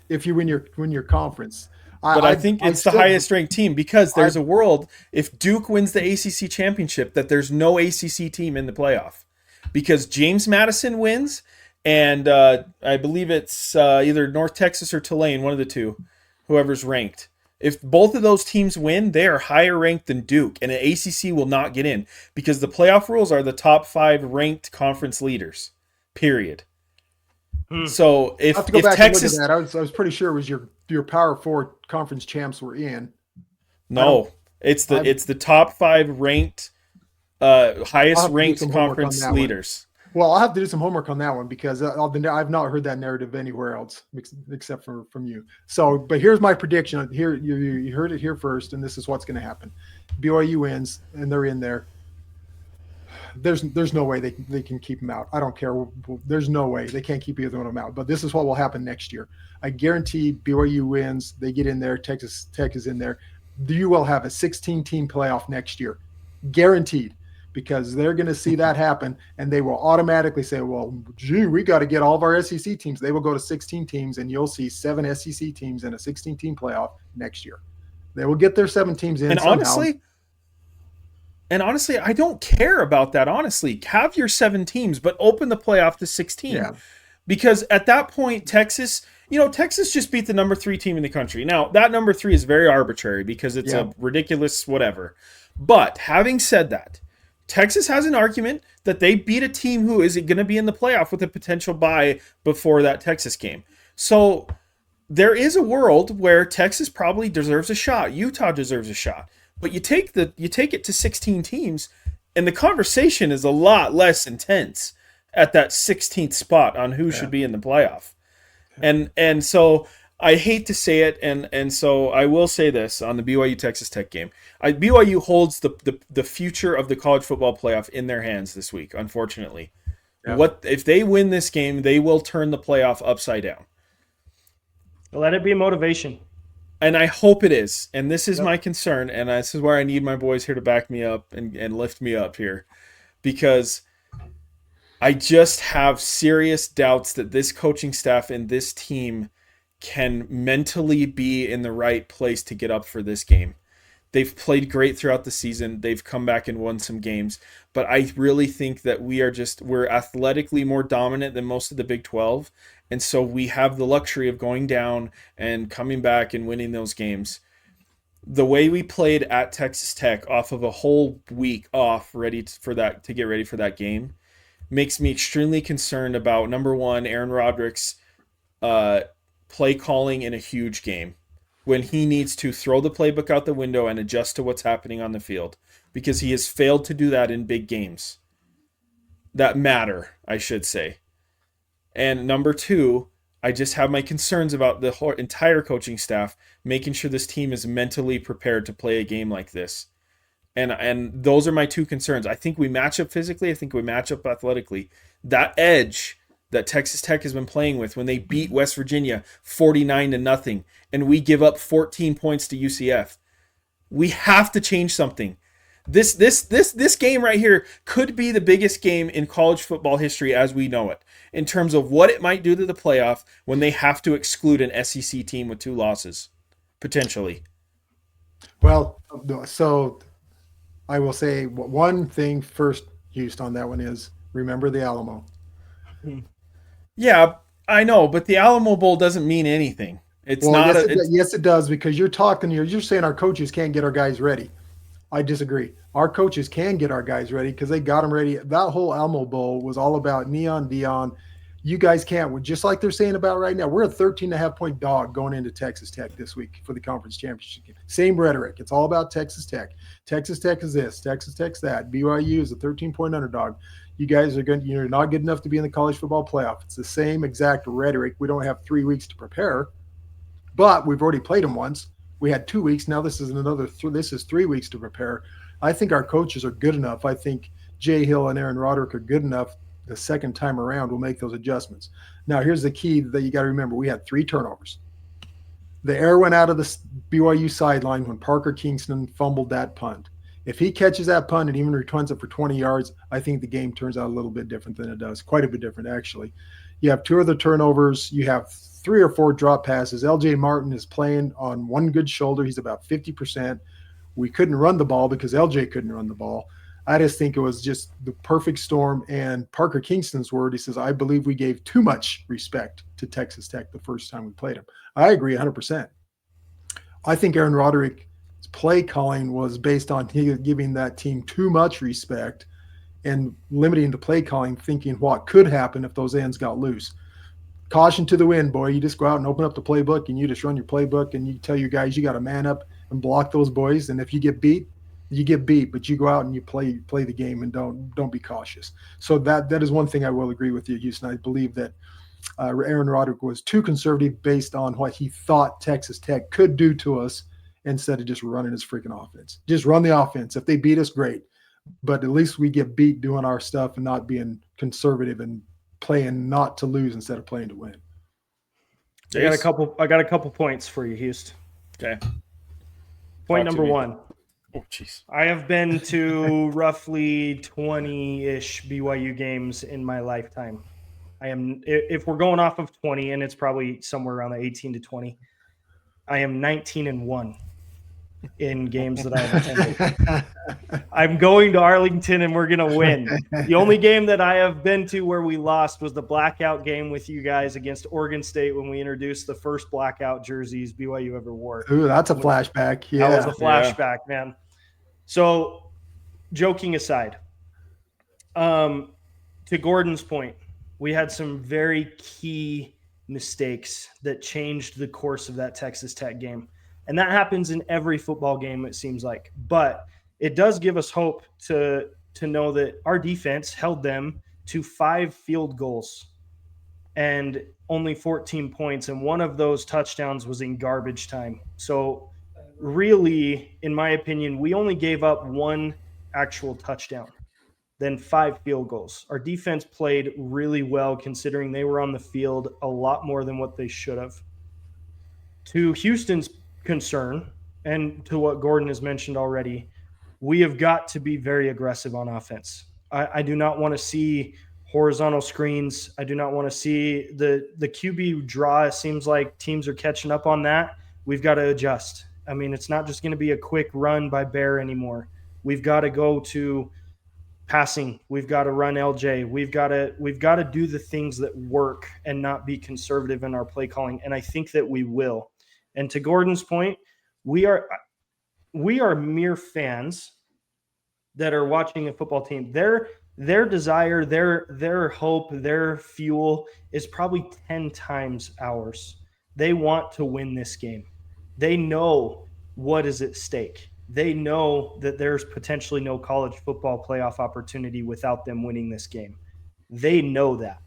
If you win your conference. But I think it's the highest ranked team, because there's a world, if Duke wins the ACC championship, that there's no ACC team in the playoff, because James Madison wins, and I believe it's either North Texas or Tulane, one of the two, whoever's ranked. If both of those teams win, they are higher ranked than Duke, and an ACC will not get in, because the playoff rules are the top 5 ranked conference leaders, period. So if I have to go back Texas, and look at that. I was pretty sure it was your Power 4 conference champs were in. No, it's the top 5 ranked, highest ranked conference leaders. Well, I'll have to do some homework on that one, because I've not heard that narrative anywhere else except from you. So, but here's my prediction. Here you heard it here first, and this is what's going to happen. BYU wins, and they're in there. There's no way they can keep them out. I don't care. There's no way they can't keep either one of them out. But this is what will happen next year. I guarantee BYU wins. They get in there. Texas Tech is in there. You will have a 16-team playoff next year, guaranteed. because they're going to see that happen, and they will automatically say, well, gee, we got to get all of our SEC teams. They will go to 16 teams, and you'll see 7 SEC teams in a 16-team playoff next year. They will get their 7 teams in And somehow. honestly, I don't care about that. Honestly, have your 7 teams, but open the playoff to 16. Yeah. Because at that point, Texas just beat the number 3 team in the country. Now, that number 3 is very arbitrary because it's a ridiculous whatever. But having said that, Texas has an argument that they beat a team who is going to be in the playoff with a potential bye before that Texas game. So there is a world where Texas probably deserves a shot. Utah deserves a shot. But you take it to 16 teams, and the conversation is a lot less intense at that 16th spot on who should be in the playoff. And so I hate to say it, and so I will say this on the BYU Texas Tech game. BYU holds the future of the college football playoff in their hands this week, unfortunately. Yeah. What if they win this game, they will turn the playoff upside down. Let it be motivation. And I hope it is. And this is my concern, and this is where I need my boys here to back me up and lift me up here. Because I just have serious doubts that this coaching staff and this team can mentally be in the right place to get up for this game. They've played great throughout the season. They've come back and won some games. But I really think that we're athletically more dominant than most of the Big 12. And so we have the luxury of going down and coming back and winning those games. The way we played at Texas Tech off of a whole week off to get ready for that game makes me extremely concerned about, number one, Aaron Roderick's play calling in a huge game when he needs to throw the playbook out the window and adjust to what's happening on the field, because he has failed to do that in big games that matter, I should say. And number two, I just have my concerns about the whole entire coaching staff making sure this team is mentally prepared to play a game like this. And those are my 2 concerns. I think we match up physically. I think we match up athletically. That edge that Texas Tech has been playing with when they beat West Virginia 49-0, and we give up 14 points to UCF. We have to change something. This game right here could be the biggest game in college football history as we know it, in terms of what it might do to the playoff when they have to exclude an SEC team with 2 losses, potentially. Well, so I will say one thing first, Houston, on that one is remember the Alamo. Yeah, I know, but the Alamo Bowl doesn't mean anything. It's not. Yes, it does, because you're saying our coaches can't get our guys ready. I disagree. Our coaches can get our guys ready because they got them ready. That whole Alamo Bowl was all about Neon Deion. You guys can't, just like they're saying about right now, we're a 13.5-point dog going into Texas Tech this week for the conference championship game. Same rhetoric. It's all about Texas Tech. Texas Tech is this. Texas Tech's that. BYU is a 13-point underdog. You guys you're not good enough to be in the college football playoff. It's the same exact rhetoric. We don't have 3 weeks to prepare, but we've already played them once. We had 2 weeks. Now this is 3 weeks to prepare. I think our coaches are good enough. I think Jay Hill and Aaron Roderick are good enough. The second time around, we'll make those adjustments. Now, here's the key that you got to remember. We had 3 turnovers. The air went out of the BYU sideline when Parker Kingston fumbled that punt. If he catches that punt and even returns it for 20 yards, I think the game turns out a little bit different than it does. Quite a bit different, actually. You have 2 other turnovers. You have 3 or 4 drop passes. LJ Martin is playing on one good shoulder. He's about 50%. We couldn't run the ball because LJ couldn't run the ball. I just think it was just the perfect storm. And Parker Kingston's word, he says, I believe we gave too much respect to Texas Tech the first time we played them. I agree 100%. I think Aaron Roderick's play calling was based on giving that team too much respect and limiting the play calling, thinking what could happen if those ends got loose. Caution to the wind, boy. You just go out and open up the playbook and you just run your playbook and you tell your guys you got to man up and block those boys. And if you get beat, you get beat, but you go out and you play the game and don't be cautious. So that is one thing I will agree with you, Houston. I believe that Aaron Roderick was too conservative based on what he thought Texas Tech could do to us instead of just running his freaking offense. Just run the offense. If they beat us, great. But at least we get beat doing our stuff and not being conservative and playing not to lose instead of playing to win. I got a couple points for you, Houston. Okay. Point number 1. Oh, jeez. I have been to roughly 20-ish BYU games in my lifetime. If we're going off of 20, and it's probably somewhere around the 18 to 20, I am 19-1 in games that I've attended. I'm going to Arlington and we're going to win. The only game that I have been to where we lost was the blackout game with you guys against Oregon State when we introduced the first blackout jerseys BYU ever wore. Ooh, that's a flashback. Yeah. That was a flashback, man. So, joking aside, to Gordon's point, we had some very key mistakes that changed the course of that Texas Tech game. And that happens in every football game, it seems like. But it does give us hope to know that our defense held them to 5 field goals and only 14 points. And one of those touchdowns was in garbage time. So really, in my opinion, we only gave up 1 actual touchdown, then 5 field goals. Our defense played really well considering they were on the field a lot more than what they should have. To Houston's concern, and to what Gordon has mentioned already, we have got to be very aggressive on offense. I do not want to see horizontal screens. I do not want to see the QB draw. It seems like teams are catching up on that. We've got to adjust. I mean, it's not just going to be a quick run by Bear anymore. We've got to go to passing. We've got to run LJ. We've got to do the things that work and not be conservative in our play calling. And I think that we will. And to Gordon's point, we are mere fans that are watching a football team. Their desire, their hope, their fuel is probably 10 times ours. They want to win this game. They know what is at stake. They know that there's potentially no college football playoff opportunity without them winning this game. They know that.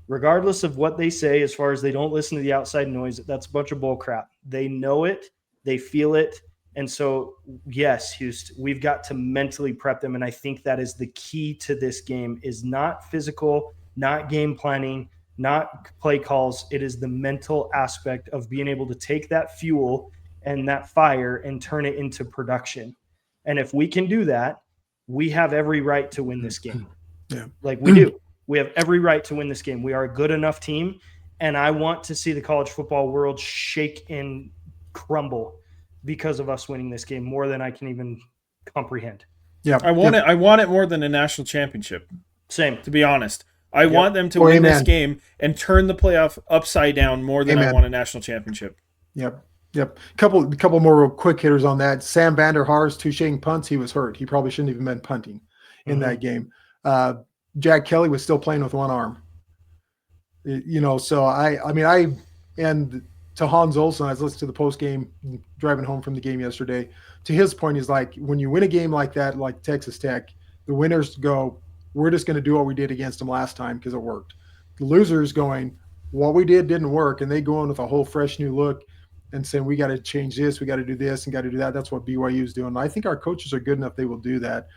Regardless of what they say, as far as they don't listen to the outside noise, that's a bunch of bull crap. They know it. They feel it. And so, yes, Houston, we've got to mentally prep them. And I think that is the key to this game, is not physical, not game planning, not play calls. It is the mental aspect of being able to take that fuel and that fire and turn it into production. And if we can do that, we have every right to win this game. Yeah. Like we do. We have every right to win this game. We are a good enough team. And I want to see the college football world shake and crumble because of us winning this game more than I can even comprehend. Yeah. I want it more than a national championship. Same. To be honest. I want them to win this game and turn the playoff upside down more than I want a national championship. Yep. Couple more real quick hitters on that. Sam Vanderhaar's 2 shading punts, he was hurt. He probably shouldn't even been punting in that game. Jack Kelly was still playing with 1 arm. So and to Hans Olsen, I was listening to the post game, driving home from the game yesterday. To his point, he's like, when you win a game like that, like Texas Tech, the winners go, we're just going to do what we did against them last time because it worked. The losers going, what we did didn't work, and they go in with a whole fresh new look and saying, we got to change this, we got to do this, and got to do that. That's what BYU is doing. And I think our coaches are good enough; they will do that.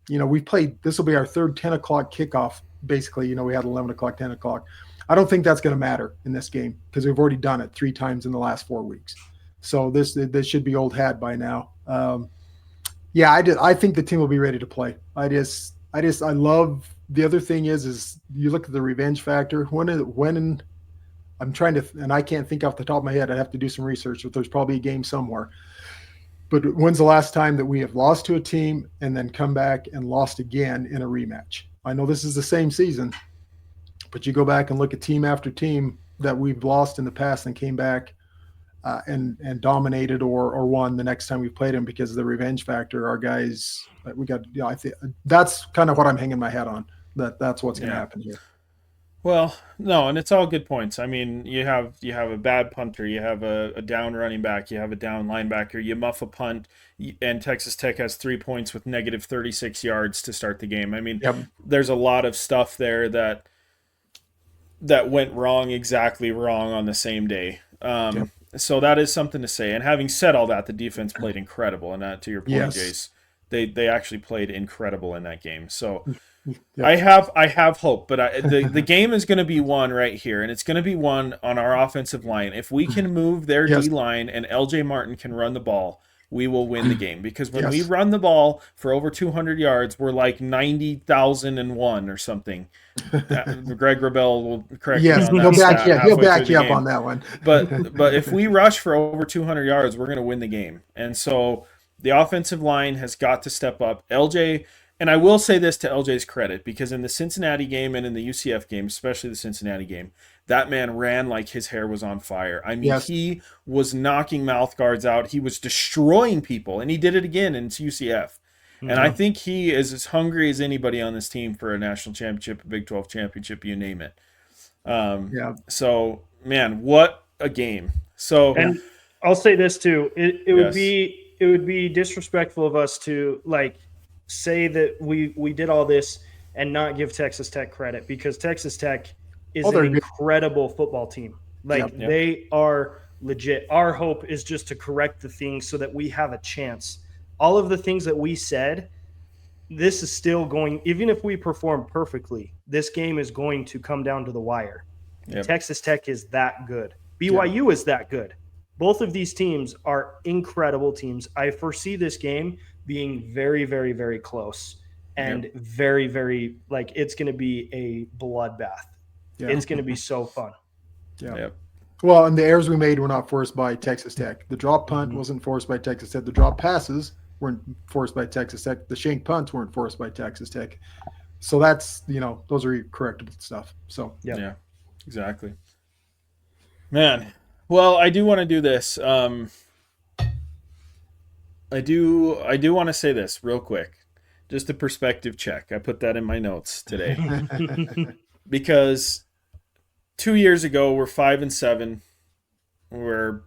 We've played. This will be our 3rd 10 o'clock kickoff. Basically, we had 11 o'clock, 10 o'clock. I don't think that's going to matter in this game because we've already done it 3 times in the last 4 weeks. So this should be old hat by now. I think the team will be ready to play. I love. The other thing is you look at the revenge factor. When I'm trying to, and I can't think off the top of my head. I'd have to do some research, but there's probably a game somewhere. But when's the last time that we have lost to a team and then come back and lost again in a rematch? I know this is the same season, but you go back and look at team after team that we've lost in the past and came back and dominated or won the next time we played them because of the revenge factor. Our guys, I think that's kind of what I'm hanging my hat on. That's what's going to happen here. Well, no, and it's all good points. I mean, you have a bad punter, you have a down running back, you have a down linebacker, you muff a punt, and Texas Tech has 3 points with negative 36 yards to start the game. I mean, There's a lot of stuff there that went exactly wrong on the same day. So that is something to say. And having said all that, the defense played incredible. And to your point, Jace, they actually played incredible in that game. So I have hope, but the game is going to be won right here, and it's going to be won on our offensive line. If we can move their D-line and LJ Martin can run the ball, we will win the game. Because when we Yes. run the ball for over 200 yards, we're like 90,001 or something. Greg Rebel will correct me Yes, on that he'll back stat you. He'll halfway back through the you up game. on that one. But if we rush for over 200 yards, we're going to win the game. And so the offensive line has got to step up. LJ, and I will say this to LJ's credit, because in the Cincinnati game and in the UCF game, especially the Cincinnati game, that man ran like his hair was on fire. I mean, Yes. he was knocking mouth guards out. He was destroying people, and he did it again in UCF. And I think he is as hungry as anybody on this team for a national championship, a Big 12 championship, you name it. Yeah. So, man, what a game. So, And I'll say this too. It would Yes. be disrespectful of us to like say that we did all this and not give Texas Tech credit, because Texas Tech is Oh, they're an good. incredible football team. Like Yep. they are legit. Our hope is just to correct the things so that we have a chance. All of the things that we said, this is still going, even if we perform perfectly, this game is going to come down to the wire. Yep. Texas Tech is that good. BYU is that good. Both of these teams are incredible teams. I foresee this game being very, very, very close and very, very, like, it's going to be a bloodbath. Yeah. It's going to be so fun. Yeah. Yep. Well, and the errors we made were not forced by Texas Tech. The drop punt wasn't forced by Texas Tech. The drop passes weren't forced by Texas Tech. The shank punts weren't forced by Texas Tech. So that's, those are correctable stuff. So Yeah, exactly. Man, well, I do want to do this. I do want to say this real quick. Just a perspective check. I put that in my notes today. Because 2 years ago, we're 5-7. We're,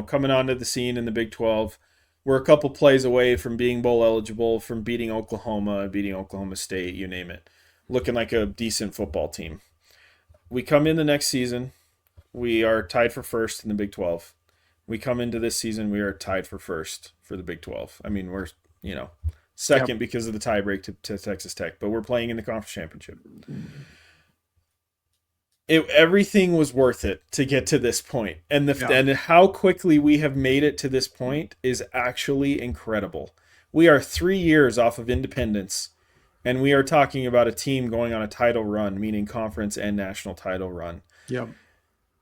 coming onto the scene in the Big 12. We're a couple plays away from being bowl eligible, from beating Oklahoma, beating Oklahoma State, you name it. Looking like a decent football team. We come in the next season. We are tied for first in the Big 12. We come into this season, we are tied for first for the Big 12. I mean, we're, second because of the tiebreak to Texas Tech, but we're playing in the conference championship. Everything was worth it to get to this point. And and how quickly we have made it to this point is actually incredible. We are 3 years off of independence, and we are talking about a team going on a title run, meaning conference and national title run. Yep.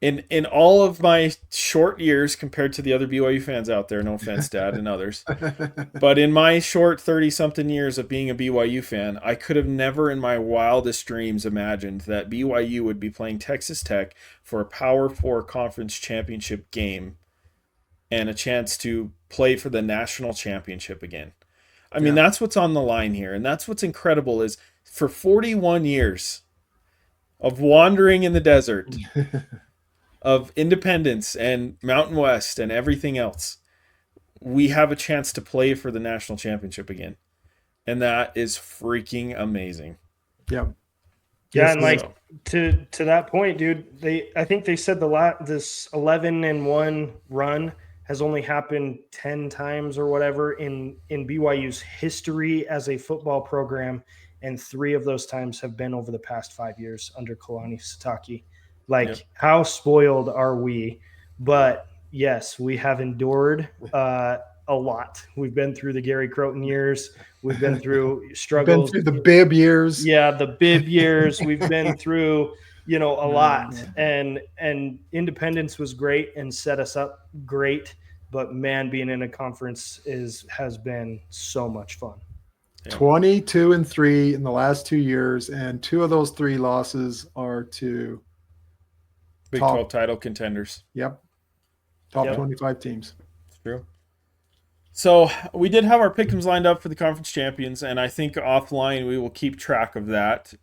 In all of my short years compared to the other BYU fans out there, no offense, Dad and others, but in my short 30-something years of being a BYU fan, I could have never in my wildest dreams imagined that BYU would be playing Texas Tech for a Power 4 conference championship game and a chance to play for the national championship again. I mean, that's what's on the line here, and that's what's incredible is for 41 years of wandering in the desert, of independence and Mountain West and everything else, we have a chance to play for the national championship again. And that is freaking amazing. Yep. Yeah, and to that point, dude, I think they said this 11-1 run has only happened 10 times or whatever in BYU's history as a football program, and 3 of those times have been over the past 5 years under Kalani Sitake. How spoiled are we? But yes, we have endured a lot. We've been through the Gary Croton years. We've been through struggles. Been through the bib years. Yeah, the bib years. We've been through, a lot. And independence was great and set us up great. But man, being in a conference has been so much fun. 22-3 in the last 2 years, and 2 of those 3 losses are to Big 12 title contenders. Yep. Top 25 teams. It's true. So we did have our pick'ems lined up for the conference champions, and I think offline we will keep track of that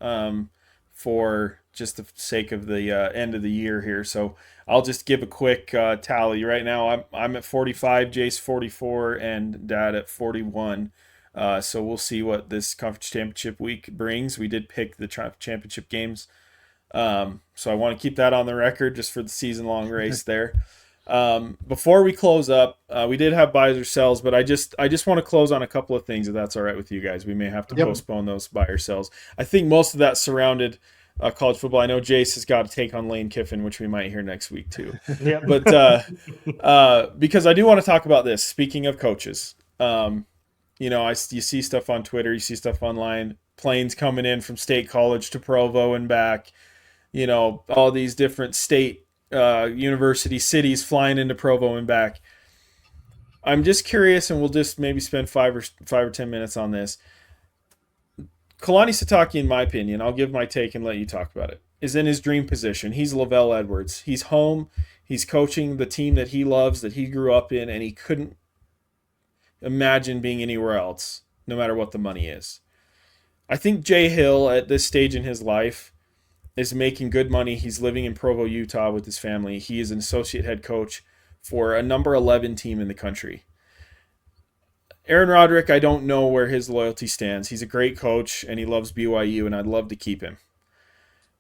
for just the sake of the end of the year here. So I'll just give a quick tally. Right now I'm at 45, Jace 44, and Dad at 41. So we'll see what this conference championship week brings. We did pick the championship games. So I want to keep that on the record just for the season-long race there. Before we close up, we did have buys or sells, but I just want to close on a couple of things, if that's all right with you guys. We may have to postpone those buy or sells. I think most of that surrounded college football. I know Jace has got to take on Lane Kiffin, which we might hear next week too. Yep. But because I do want to talk about this. Speaking of coaches, you see stuff on Twitter, you see stuff online. Planes coming in from State College to Provo and back. All these different state university cities flying into Provo and back. I'm just curious, and we'll just maybe spend 5 or 10 minutes on this. Kalani Sitake, in my opinion, I'll give my take and let you talk about it, is in his dream position. He's Lavelle Edwards. He's home. He's coaching the team that he loves, that he grew up in, and he couldn't imagine being anywhere else, no matter what the money is. I think Jay Hill, at this stage in his life, is making good money. He's living in Provo, Utah with his family. He is an associate head coach for a number 11 team in the country. Aaron Roderick, I don't know where his loyalty stands. He's a great coach, and he loves BYU, and I'd love to keep him.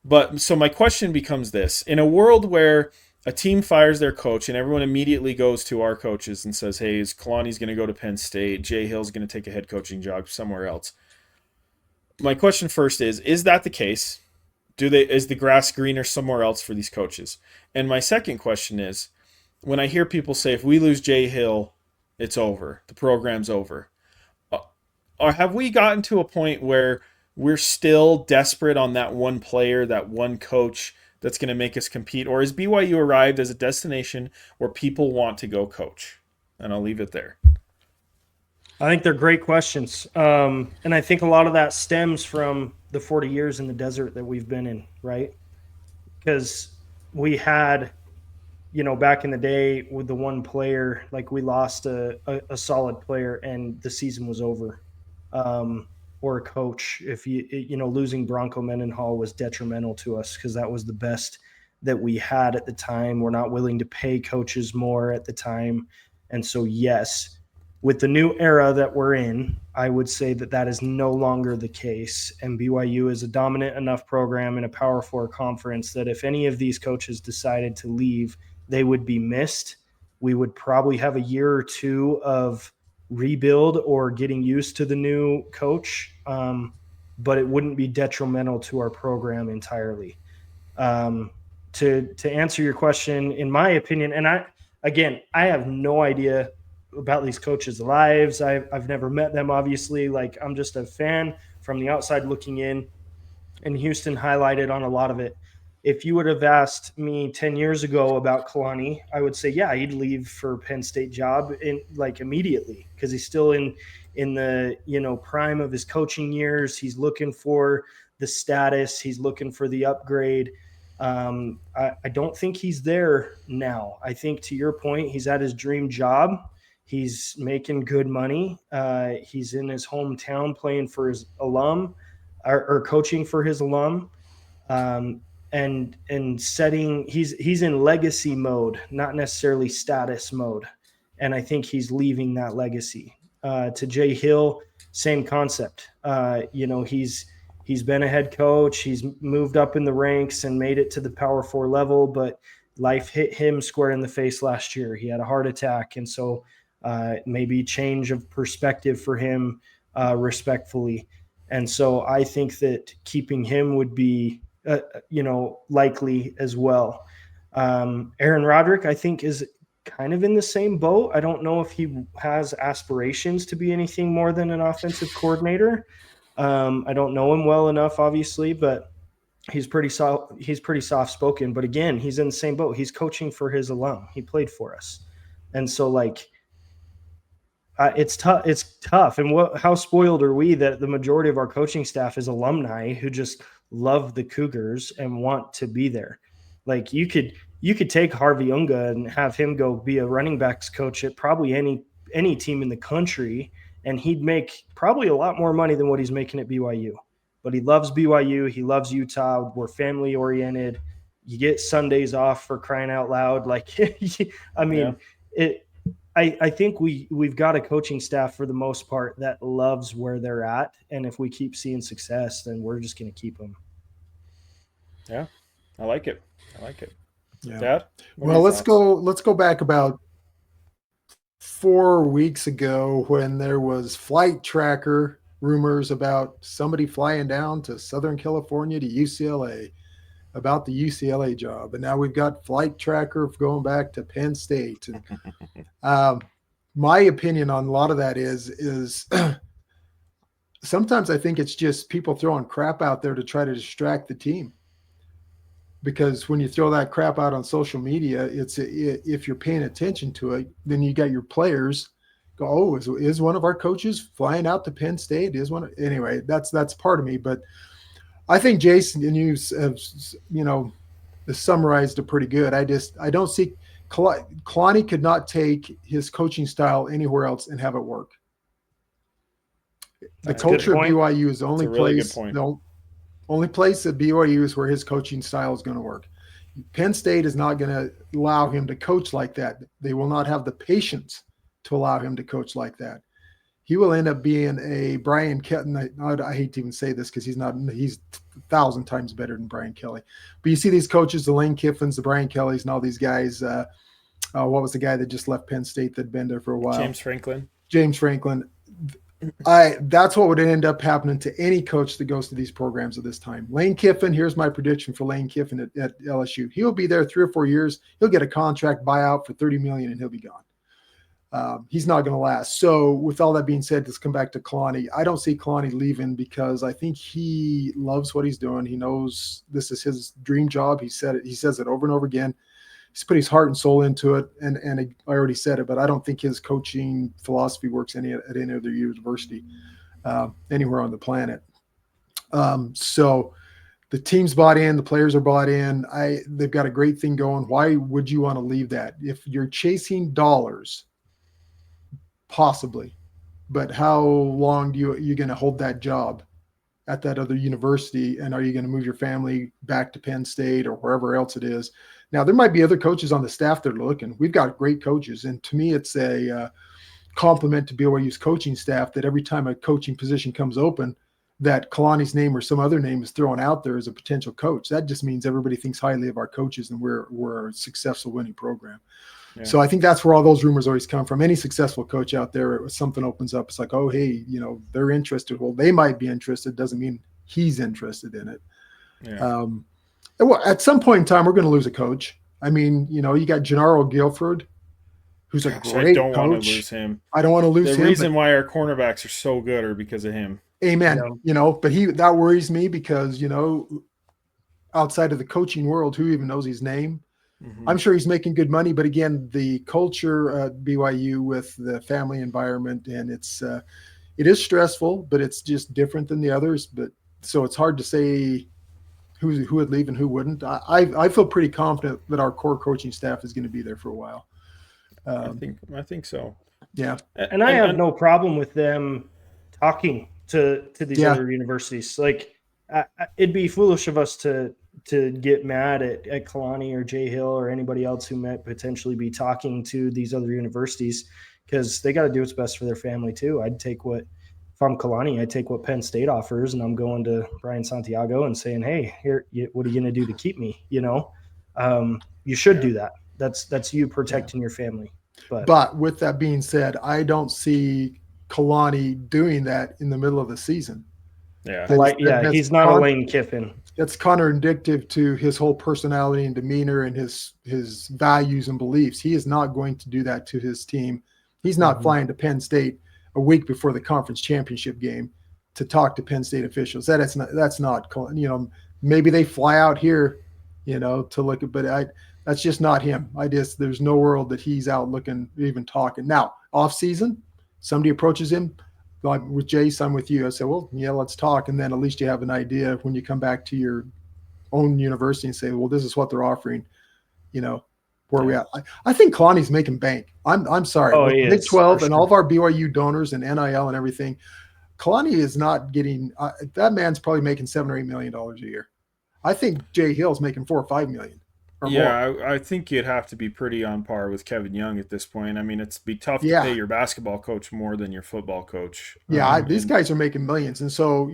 But so my question becomes this. In a world where a team fires their coach and everyone immediately goes to our coaches and says, hey, Kalani's going to go to Penn State, Jay Hill's going to take a head coaching job somewhere else. My question first is that the case? Is the grass greener somewhere else for these coaches? And my second question is, when I hear people say, if we lose Jay Hill, it's over, the program's over. Or have we gotten to a point where we're still desperate on that one player, that one coach that's going to make us compete? Or has BYU arrived as a destination where people want to go coach? And I'll leave it there. I think they're great questions. And I think a lot of that stems from the 40 years in the desert that we've been in, right? Because we had, back in the day with the one player, like we lost a solid player and the season was over. Or a coach, if losing Bronco Mendenhall was detrimental to us because that was the best that we had at the time. We're not willing to pay coaches more at the time. And so, yes, with the new era that we're in, I would say that is no longer the case. And BYU is a dominant enough program in a Power Four conference that if any of these coaches decided to leave, they would be missed. We would probably have a year or two of rebuild or getting used to the new coach, but it wouldn't be detrimental to our program entirely. To answer your question, in my opinion, and I have no idea about these coaches' lives. I've never met them, obviously. Like, I'm just a fan from the outside looking in, and Houston highlighted on a lot of it. If you would have asked me 10 years ago about Kalani, I would say, yeah, he'd leave for Penn State job immediately because he's still in the prime of his coaching years. He's looking for the status. He's looking for the upgrade. I don't think he's there now. I think, to your point, he's at his dream job. He's making good money. He's in his hometown playing for his alum or coaching for his alum. And setting, he's in legacy mode, not necessarily status mode. And I think he's leaving that legacy. To Jay Hill, same concept. He's been a head coach. He's moved up in the ranks and made it to the Power Four level, but life hit him square in the face last year. He had a heart attack. And so maybe change of perspective for him, respectfully. And so I think that keeping him would be, likely as well. Aaron Roderick, I think, is kind of in the same boat. I don't know if he has aspirations to be anything more than an offensive coordinator. I don't know him well enough, obviously, but he's pretty soft-spoken. But again, he's in the same boat. He's coaching for his alum. He played for us. And so, it's tough. It's tough. And how spoiled are we that the majority of our coaching staff is alumni who just love the Cougars and want to be there? Like, you could take Harvey Unga and have him go be a running backs coach at probably any team in the country, and he'd make probably a lot more money than what he's making at BYU. But he loves BYU. He loves Utah. We're family oriented. You get Sundays off, for crying out loud. I think we've got a coaching staff for the most part that loves where they're at, and if we keep seeing success, then we're just going to keep them. Yeah, I like it. Yeah. Dad? Well, let's go back about 4 weeks ago when there was Flight Tracker rumors about somebody flying down to Southern California to UCLA about the UCLA job. And now we've got flight tracker going back to Penn State. And my opinion on a lot of that is sometimes I think it's just people throwing crap out there to try to distract the team. Because when you throw that crap out on social media, if you're paying attention to it, then you got your players go, oh, is one of our coaches flying out to Penn State? Anyway, that's part of me. But I think Jason and you have, summarized it pretty good. I don't see Kalani could not take his coaching style anywhere else and have it work. The culture of BYU is the only place. The only place at BYU is where his coaching style is going to work. Penn State is not going to allow him to coach like that. They will not have the patience to allow him to coach like that. He will end up being a Brian Kelly. I hate to even say this because he's 1,000 times better than Brian Kelly. But you see these coaches, the Lane Kiffins, the Brian Kellys, and all these guys. What was the guy that just left Penn State that'd been there for a while? James Franklin. That's what would end up happening to any coach that goes to these programs at this time. Lane Kiffin, here's my prediction for Lane Kiffin at LSU. He'll be there 3 or 4 years. He'll get a contract buyout for $30 million and he'll be gone. He's not going to last. So with all that being said, let's come back to Kalani. I don't see Kalani leaving because I think he loves what he's doing. He knows this is his dream job. He says it over and over again. He's put his heart and soul into it, and I already said it, but I don't think his coaching philosophy works at any other university anywhere on the planet. So the team's bought in, the players are bought in. They've got a great thing going. Why would you want to leave that? If you're chasing dollars, possibly, but how long you going to hold that job at that other university, and are you going to move your family back to Penn State or wherever else it is? Now, there might be other coaches on the staff that are looking. We've got great coaches, and to me, it's a compliment to BYU's coaching staff that every time a coaching position comes open, that Kalani's name or some other name is thrown out there as a potential coach. That just means everybody thinks highly of our coaches, and we're a successful winning program. Yeah. So I think that's where all those rumors always come from. Any successful coach out there, something opens up, it's like, oh, hey, they're interested. Well, they might be interested. Doesn't mean he's interested in it. Yeah. Well, at some point in time, we're going to lose a coach. I mean, you got Gennaro Guilford, who's a great coach. I don't want to lose him. I don't want to lose him. The reason why our cornerbacks are so good are because of him. Amen. But that worries me because, outside of the coaching world, who even knows his name? Mm-hmm. I'm sure he's making good money, but again, the culture at BYU with the family environment, and it is stressful, but it's just different than the others. But so it's hard to say who would leave and who wouldn't. I feel pretty confident that our core coaching staff is going to be there for a while. I think so. Yeah, and I have no problem with them talking to these other universities. Like, it'd be foolish of us to get mad at Kalani or Jay Hill or anybody else who might potentially be talking to these other universities, because they got to do what's best for their family too. If I'm Kalani, I take what Penn State offers, and I'm going to Brian Santiago and saying, hey, here, what are you going to do to keep me? You should do that. That's you protecting your family. But with that being said, I don't see Kalani doing that in the middle of the season. Yeah. He's not a Lane Kiffin. It's contradictory to his whole personality and demeanor and his values and beliefs. He is not going to do that to his team. He's not flying to Penn State a week before the conference championship game to talk to Penn State officials. That's not, maybe they fly out here, to look at, but that's just not him. There's no world that he's out looking, even talking. Now, off season, somebody approaches him, like with Jace, I'm with you. I say, well, yeah, let's talk. And then at least you have an idea when you come back to your own university and say, well, this is what they're offering, where we at. I think Kalani's making bank. I'm sorry. Oh, with Big 12 and all of our BYU donors and NIL and everything, Kalani is not getting that man's probably making $7 or $8 million a year. I think Jay Hill's making $4 or $5 million. More. I think you'd have to be pretty on par with Kevin Young at this point. I mean, it's be tough to pay your basketball coach more than your football coach. Yeah, these guys are making millions, and so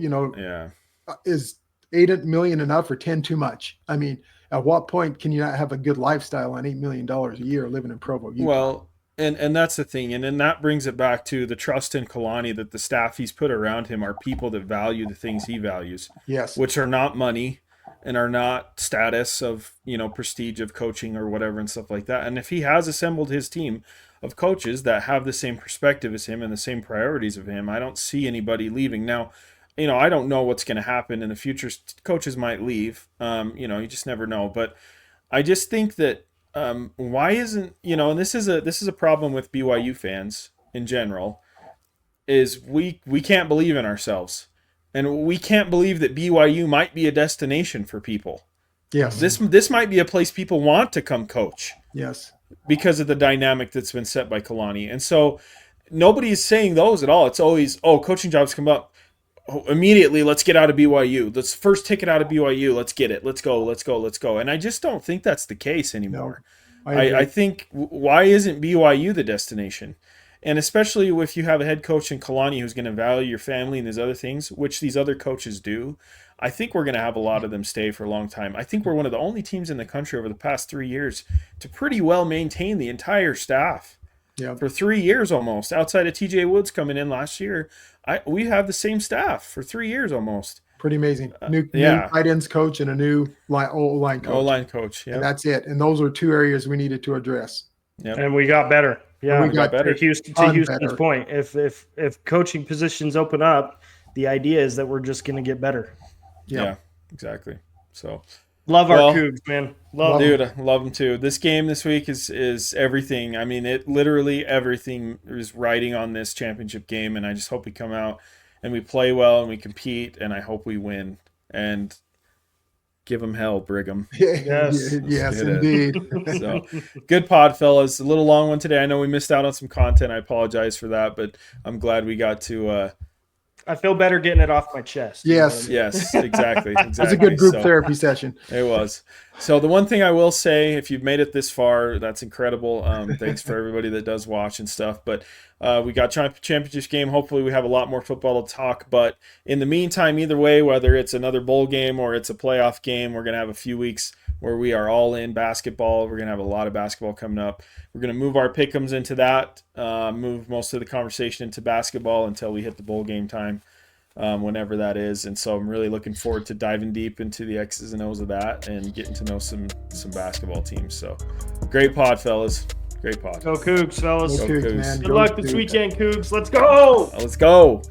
is $8 million enough or 10 too much? I mean, at what point can you not have a good lifestyle on $8 million a year living in Provo, Utah? Well, And that's the thing. And then that brings it back to the trust in Kalani, that the staff he's put around him are people that value the things he values, Yes. which are not money and are not status of, prestige of coaching or whatever and stuff like that. And if he has assembled his team of coaches that have the same perspective as him and the same priorities of him, I don't see anybody leaving. Now, I don't know what's going to happen in the future. Coaches might leave. You just never know. But I just think that why isn't, and this is a problem with BYU fans in general, is we can't believe in ourselves, and we can't believe that BYU might be a destination for people. Yes. This might be a place people want to come coach. Yes. Because of the dynamic that's been set by Kalani. And so nobody is saying those at all. It's always, coaching jobs come up. Immediately, let's get out of BYU. Let's first ticket out of BYU. Let's get it. Let's go. And I just don't think that's the case anymore. No, I think, why isn't BYU the destination? And especially if you have a head coach in Kalani who's going to value your family and these other things, which these other coaches do, I think we're going to have a lot of them stay for a long time. I think we're one of the only teams in the country over the past 3 years to pretty well maintain the entire staff. Yeah. For 3 years almost, outside of TJ Woods coming in last year. We have the same staff for 3 years almost. Pretty amazing. New tight ends coach and a new O-line coach. O-line coach, yeah. And that's it. And those are two areas we needed to address. Yep. And we got better. Yeah, we got better. To Houston's better. point, if coaching positions open up, the idea is that we're just going to get better. Yep. Yeah, exactly. So love our Cougs, man. Love dude, them. I love them too. This game this week is everything. I mean, it literally everything is riding on this championship game, and I just hope we come out and we play well and we compete, and I hope we win and give them hell, Brigham. Yes, indeed. So, good pod, fellas. A little long one today. I know we missed out on some content. I apologize for that, but I'm glad we got to. I feel better getting it off my chest. Yes. Yes, exactly. It was a good group therapy session. It was. So the one thing I will say, if you've made it this far, that's incredible. Thanks for everybody that does watch and stuff. But we got championship game. Hopefully we have a lot more football to talk. But in the meantime, either way, whether it's another bowl game or it's a playoff game, we're going to have a few weeks where we are all in basketball. We're going to have a lot of basketball coming up. We're going to move our pick'ems into that, move most of the conversation into basketball until we hit the bowl game time, whenever that is. And so I'm really looking forward to diving deep into the X's and O's of that and getting to know some basketball teams. So great pod, fellas. Great pod. Go Cougs, fellas. Go Cougs, man. Good luck this weekend, Cougs. Let's go. Let's go.